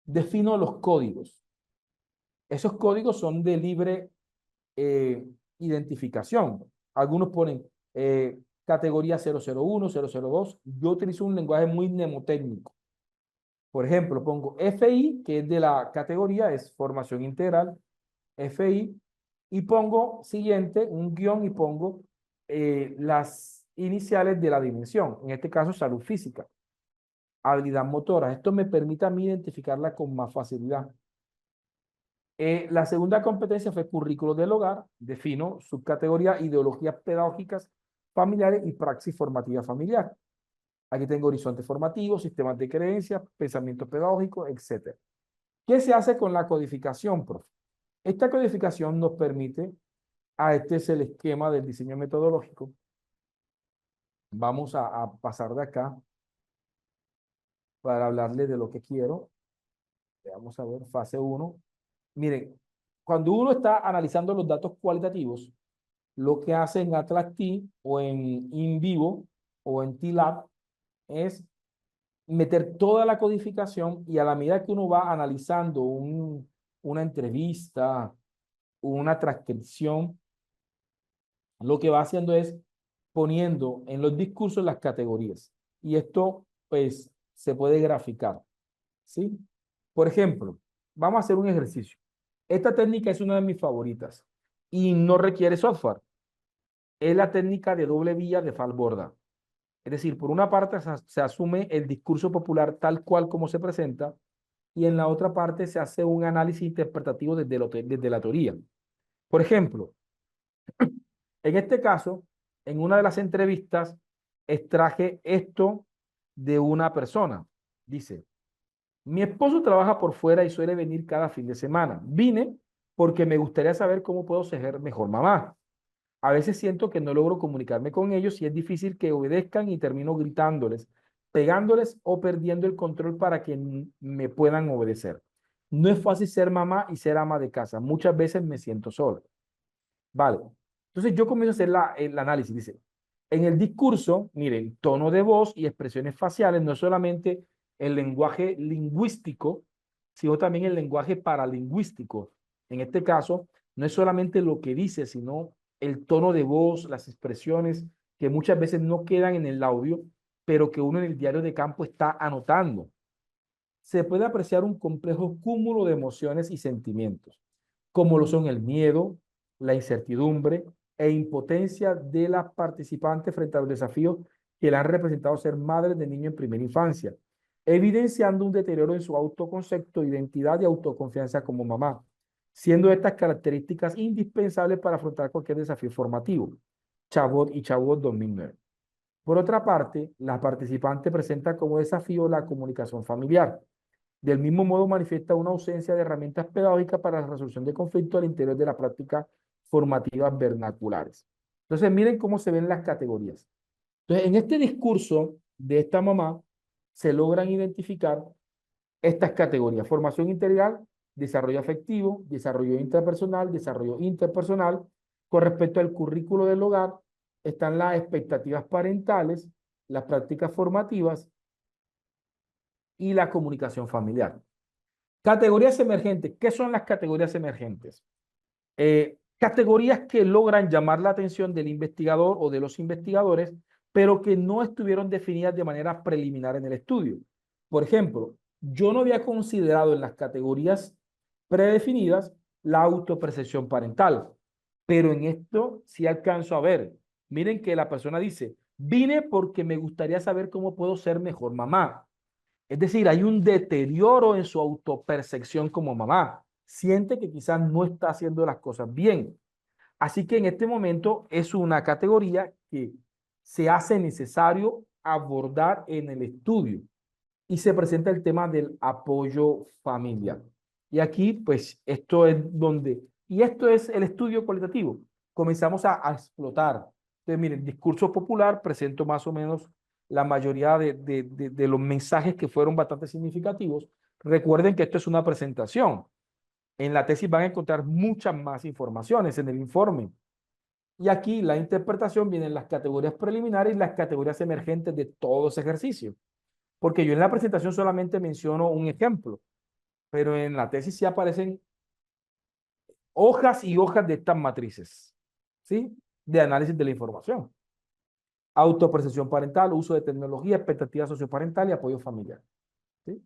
Defino los códigos. Esos códigos son de libre identificación. Algunos ponen categoría 001, 002. Yo utilizo un lenguaje muy mnemotécnico. Por ejemplo, pongo FI, que es de la categoría, es formación integral, FI, y pongo siguiente, un guión, y pongo las iniciales de la dimensión, en este caso salud física, habilidad motora. Esto me permite a mí identificarla con más facilidad. La segunda competencia fue currículo del hogar, defino subcategoría ideologías pedagógicas familiares y praxis formativa familiar. Aquí tengo horizontes formativos, sistemas de creencias, pensamiento pedagógico, etc. ¿Qué se hace con la codificación, profe? Esta codificación nos permite, este es el esquema del diseño metodológico. Vamos a pasar de acá para hablarle de lo que quiero. Vamos a ver, fase 1. Miren, cuando uno está analizando los datos cualitativos, lo que hace en Atlas T o en InVivo o en TLab es meter toda la codificación y a la medida que uno va analizando una entrevista, una transcripción, lo que va haciendo es poniendo en los discursos las categorías. Y esto, pues, se puede graficar, ¿sí? Por ejemplo, vamos a hacer un ejercicio. Esta técnica es una de mis favoritas y no requiere software. Es la técnica de doble vía de Falborda. Es decir, por una parte se asume el discurso popular tal cual como se presenta y en la otra parte se hace un análisis interpretativo desde la teoría. Por ejemplo, en este caso, en una de las entrevistas, extraje esto de una persona. Dice, mi esposo trabaja por fuera y suele venir cada fin de semana. Vine porque me gustaría saber cómo puedo ser mejor mamá. A veces siento que no logro comunicarme con ellos y es difícil que obedezcan y termino gritándoles, pegándoles o perdiendo el control para que me puedan obedecer. No es fácil ser mamá y ser ama de casa. Muchas veces me siento sola. Vale. Entonces yo comienzo a hacer el análisis. Dice, en el discurso, miren, tono de voz y expresiones faciales, no solamente el lenguaje lingüístico, sino también el lenguaje paralingüístico. En este caso, no es solamente lo que dice, sino el tono de voz, las expresiones que muchas veces no quedan en el audio, pero que uno en el diario de campo está anotando. Se puede apreciar un complejo cúmulo de emociones y sentimientos, como lo son el miedo, la incertidumbre e impotencia de las participantes frente a los desafíos que le han representado ser madres de niño en primera infancia, evidenciando un deterioro en su autoconcepto, identidad y autoconfianza como mamá, siendo estas características indispensables para afrontar cualquier desafío formativo. Chabot y Chabot 2009. Por otra parte, la participante presenta como desafío la comunicación familiar, Del mismo modo, manifiesta una ausencia de herramientas pedagógicas para la resolución de conflictos al interior de las prácticas formativas vernaculares. Entonces, miren cómo se ven las categorías. Entonces, en este discurso de esta mamá, se logran identificar estas categorías: formación integral, desarrollo afectivo, desarrollo intrapersonal, desarrollo interpersonal. Con respecto al currículo del hogar, están las expectativas parentales, las prácticas formativas y la comunicación familiar. Categorías emergentes. ¿Qué son las categorías emergentes? Categorías que logran llamar la atención del investigador o de los investigadores, pero que no estuvieron definidas de manera preliminar en el estudio. Por ejemplo, yo no había considerado en las categorías predefinidas la autopercepción parental, pero en esto sí alcanzo a ver. Miren que la persona dice: vine porque me gustaría saber cómo puedo ser mejor mamá. Es decir, hay un deterioro en su autopercepción como mamá. Siente que quizás no está haciendo las cosas bien. Así que en este momento es una categoría que se hace necesario abordar en el estudio y se presenta el tema del apoyo familiar. Y aquí, pues, esto es donde, y esto es el estudio cualitativo. Comenzamos a explotar. Entonces, miren, discurso popular, presento más o menos la mayoría de los mensajes que fueron bastante significativos. Recuerden que esto es una presentación. En la tesis van a encontrar muchas más informaciones en el informe. Y aquí la interpretación vienen las categorías preliminares y las categorías emergentes de todo ese ejercicio. Porque yo en la presentación solamente menciono un ejemplo, pero en la tesis sí aparecen hojas y hojas de estas matrices, ¿sí? De análisis de la información. Autopercepción parental, uso de tecnología, expectativa socioparental y apoyo familiar, ¿sí?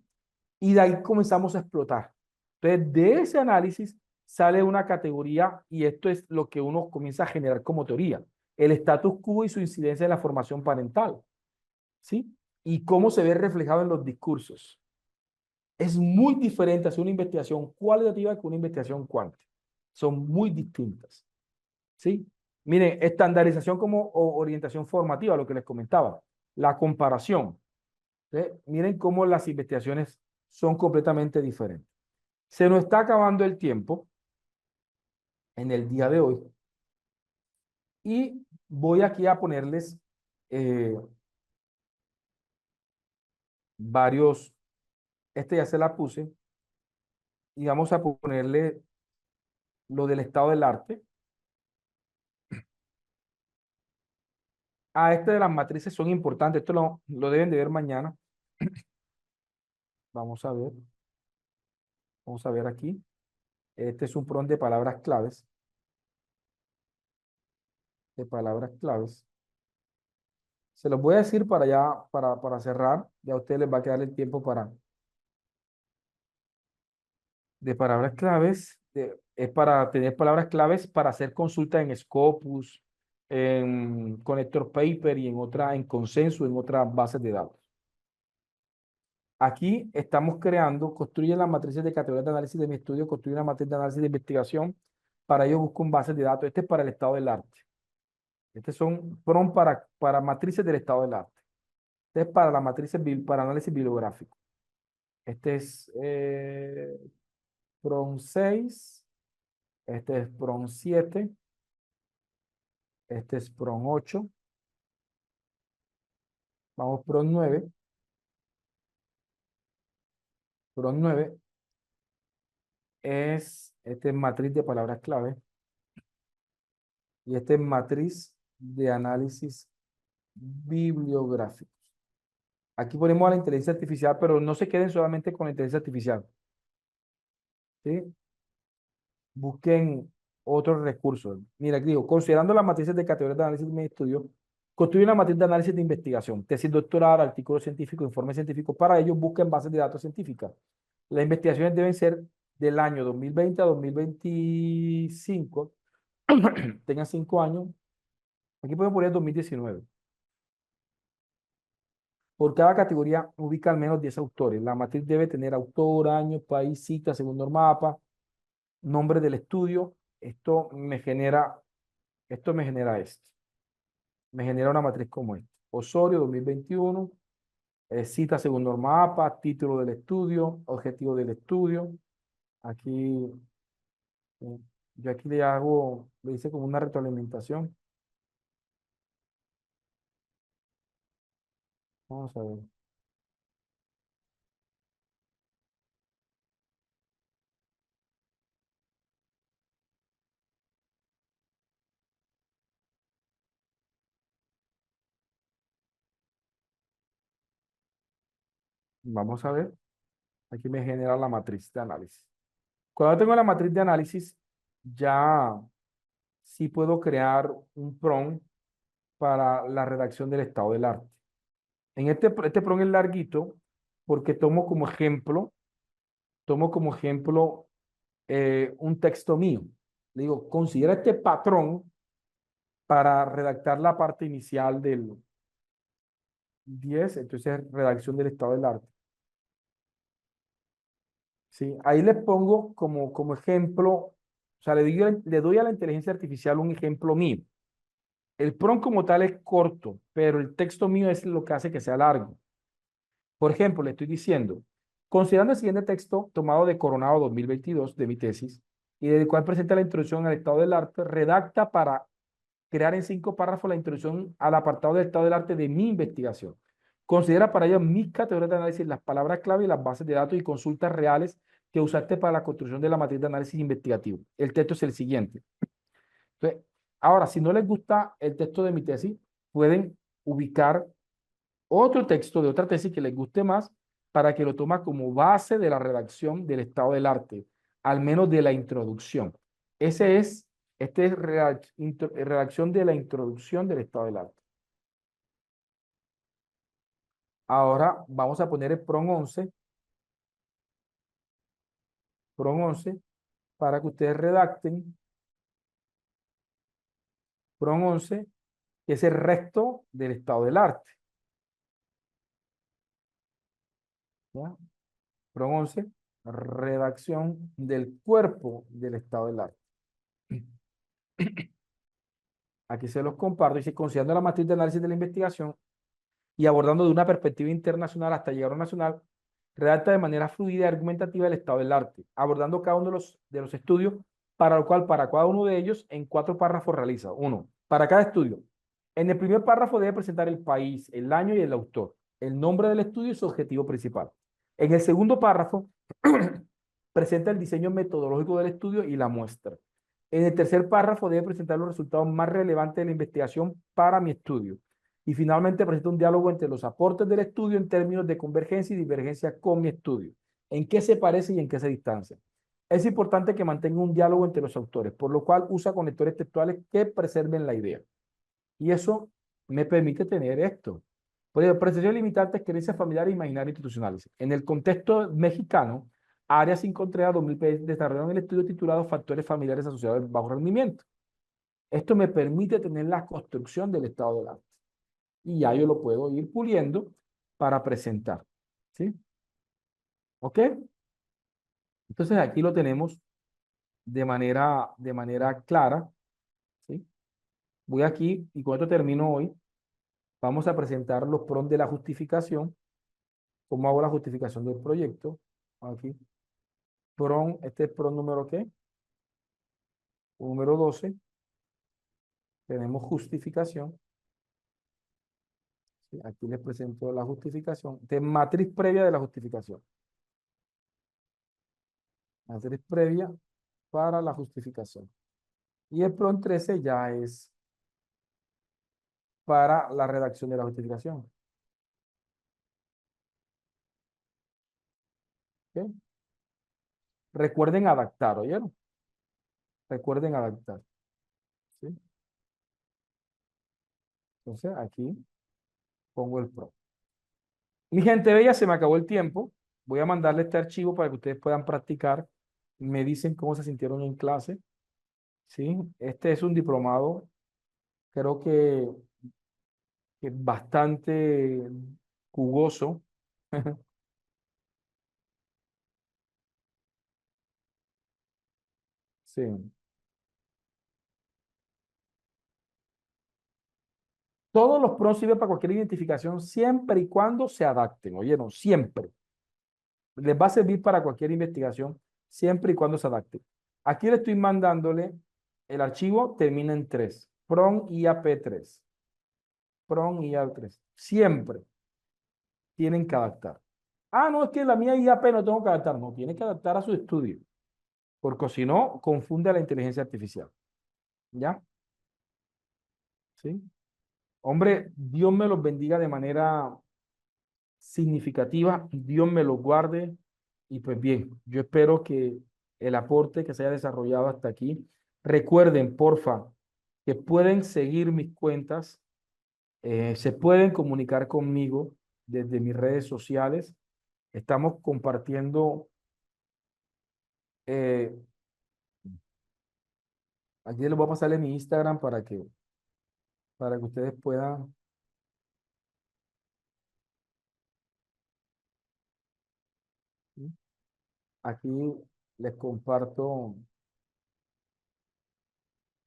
Y de ahí comenzamos a explotar. Entonces, de ese análisis sale una categoría y esto es lo que uno comienza a generar como teoría: el status quo y su incidencia en la formación parental, ¿sí? Y cómo se ve reflejado en los discursos. Es muy diferente hacer una investigación cualitativa que una investigación cuantitativa. Son muy distintas, ¿sí? Miren, estandarización como orientación formativa, lo que les comentaba. La comparación. ¿Sí? Miren cómo las investigaciones son completamente diferentes. Se nos está acabando el tiempo en el día de hoy y voy aquí a ponerles eh, varios, este ya se la puse, y vamos a ponerle lo del estado del arte. Este de las matrices son importantes, esto lo deben de ver mañana. Vamos a ver, vamos a ver aquí. Este es un prompt de palabras claves. Se los voy a decir para ya, para cerrar. Ya a ustedes les va a quedar el tiempo de palabras claves. Es para tener palabras claves para hacer consulta en Scopus, en Connector Paper y en Consenso, en otras bases de datos. Aquí estamos creando, construye las matrices de categorías de análisis de mi estudio, construye una matriz de análisis de investigación. Para ello busco un base de datos. Este es para el estado del arte. Estos son PROM para matrices del estado del arte. Este es para la matriz para análisis bibliográfico. Este es PROM 6. Este es PROM 7. Este es PROM 8. Vamos PROM 9. PROM 9 este es matriz de palabras clave. Y este es matriz de análisis bibliográficos. Aquí ponemos a la inteligencia artificial, pero no se queden solamente con la inteligencia artificial, ¿sí? Busquen otros recursos. Mira, aquí digo, considerando las matrices de categorías de análisis de mi estudio, construye una matriz de análisis de investigación, tesis doctoral, artículos científicos, informes científicos. Para ello, busquen bases de datos científicas. Las investigaciones deben ser del año 2020 a 2025, tengan 5 años. Aquí pueden poner 2019. Por cada categoría ubica al menos 10 autores. La matriz debe tener autor, año, país, cita, segundo el mapa, nombre del estudio. Esto me genera esto. Me genera una matriz como esta. Osorio 2021, cita según norma APA, título del estudio, objetivo del estudio. Aquí, eh, yo aquí le hago, le hice como una retroalimentación. Vamos a ver. Vamos a ver. Aquí me genera la matriz de análisis. Cuando tengo la matriz de análisis, ya sí puedo crear un prompt para la redacción del estado del arte. En este prompt es larguito porque tomo como ejemplo un texto mío. Le digo, considera este patrón para redactar la parte inicial del 10, entonces redacción del estado del arte. ¿Sí? Ahí les pongo como ejemplo, o sea, le doy a la inteligencia artificial un ejemplo mío. El prompt como tal es corto, pero el texto mío es lo que hace que sea largo. Por ejemplo, le estoy diciendo, considerando el siguiente texto tomado de Coronado 2022 de mi tesis, y del cual presenta la introducción al estado del arte, redacta para crear en 5 párrafos la introducción al apartado del estado del arte de mi investigación. Considera para ello mis categorías de análisis, las palabras clave y las bases de datos y consultas reales que usaste para la construcción de la matriz de análisis investigativo. El texto es el siguiente. Entonces, ahora, si no les gusta el texto de mi tesis, pueden ubicar otro texto de otra tesis que les guste más para que lo toma como base de la redacción del estado del arte, al menos de la introducción. Ese es, este es redacción de la introducción del estado del arte. Ahora vamos a poner el PRON 11 para que ustedes redacten PRON 11, que es el resto del estado del arte. ¿Ya? PRON 11, redacción del cuerpo del estado del arte. Aquí se los comparto. Dice, considerando la matriz de análisis de la investigación y abordando de una perspectiva internacional hasta llegar a una nacional, redacta de manera fluida y argumentativa el estado del arte, abordando cada uno de los estudios, para lo cual, para cada uno de ellos, en 4 párrafos realiza. Uno, para cada estudio. En el primer párrafo debe presentar el país, el año y el autor, el nombre del estudio y su objetivo principal. En el segundo párrafo, presenta el diseño metodológico del estudio y la muestra. En el tercer párrafo debe presentar los resultados más relevantes de la investigación para mi estudio. Y finalmente presenta un diálogo entre los aportes del estudio en términos de convergencia y divergencia con mi estudio. ¿En qué se parece y en qué se distancia? Es importante que mantenga un diálogo entre los autores, por lo cual usa conectores textuales que preserven la idea. Y eso me permite tener esto. Por ejemplo, prestación limitada a experiencias familiares e imaginarias institucionales. En el contexto mexicano, Arias y Contreras 2000 desarrollaron el estudio titulado Factores familiares asociados al bajo rendimiento. Esto me permite tener la construcción del estado del arte. Y ya yo lo puedo ir puliendo para presentar. ¿Sí? ¿Ok? Entonces aquí lo tenemos de manera clara. ¿Sí? Voy aquí y con esto termino hoy. Vamos a presentar los pros de la justificación. ¿Cómo hago la justificación del proyecto? Aquí. PRON, este es PRON número ¿qué? Número 12. Tenemos justificación. ¿Sí? Aquí les presento la justificación. De matriz previa de la justificación. Matriz previa para la justificación. Y el PRON 13 ya es para la redacción de la justificación. ¿Ok? Recuerden adaptar, ¿oyeron? Recuerden adaptar. ¿Sí? Entonces aquí pongo el PRON. Mi gente bella, se me acabó el tiempo. Voy a mandarle este archivo para que ustedes puedan practicar. Me dicen cómo se sintieron en clase. ¿Sí? Este es un diplomado, creo que bastante jugoso. Sí. Todos los PRON sirven para cualquier identificación siempre y cuando se adapten. ¿Oyeron? Siempre. Les va a servir para cualquier investigación siempre y cuando se adapte. Aquí le estoy mandándole el archivo, termina en 3. PRON IAP3. PRON IAP3. Siempre tienen que adaptar. Ah, no, es que la mía IAP no tengo que adaptar. No, tiene que adaptar a su estudio, porque si no, confunde a la inteligencia artificial. ¿Ya? ¿Sí? Hombre, Dios me los bendiga de manera significativa, Dios me los guarde y pues bien, yo espero que el aporte que se haya desarrollado hasta aquí, recuerden, porfa, que pueden seguir mis cuentas, se pueden comunicar conmigo desde mis redes sociales, estamos compartiendo, eh, aquí les voy a pasarle mi Instagram para que ustedes puedan, ¿sí? Aquí les comparto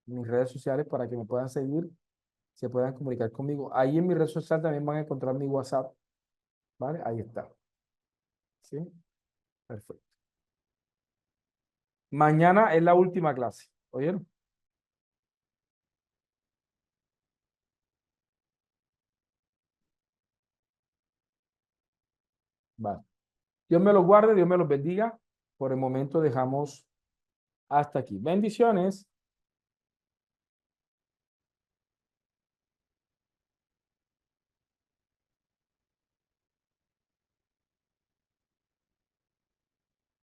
mis redes sociales para que me puedan seguir, se puedan comunicar conmigo. Ahí en mi red social también van a encontrar mi WhatsApp, ¿vale? Ahí está. ¿Sí? Perfecto. Mañana es la última clase. ¿Oyeron? Vale. Dios me los guarde, Dios me los bendiga. Por el momento dejamos hasta aquí. Bendiciones.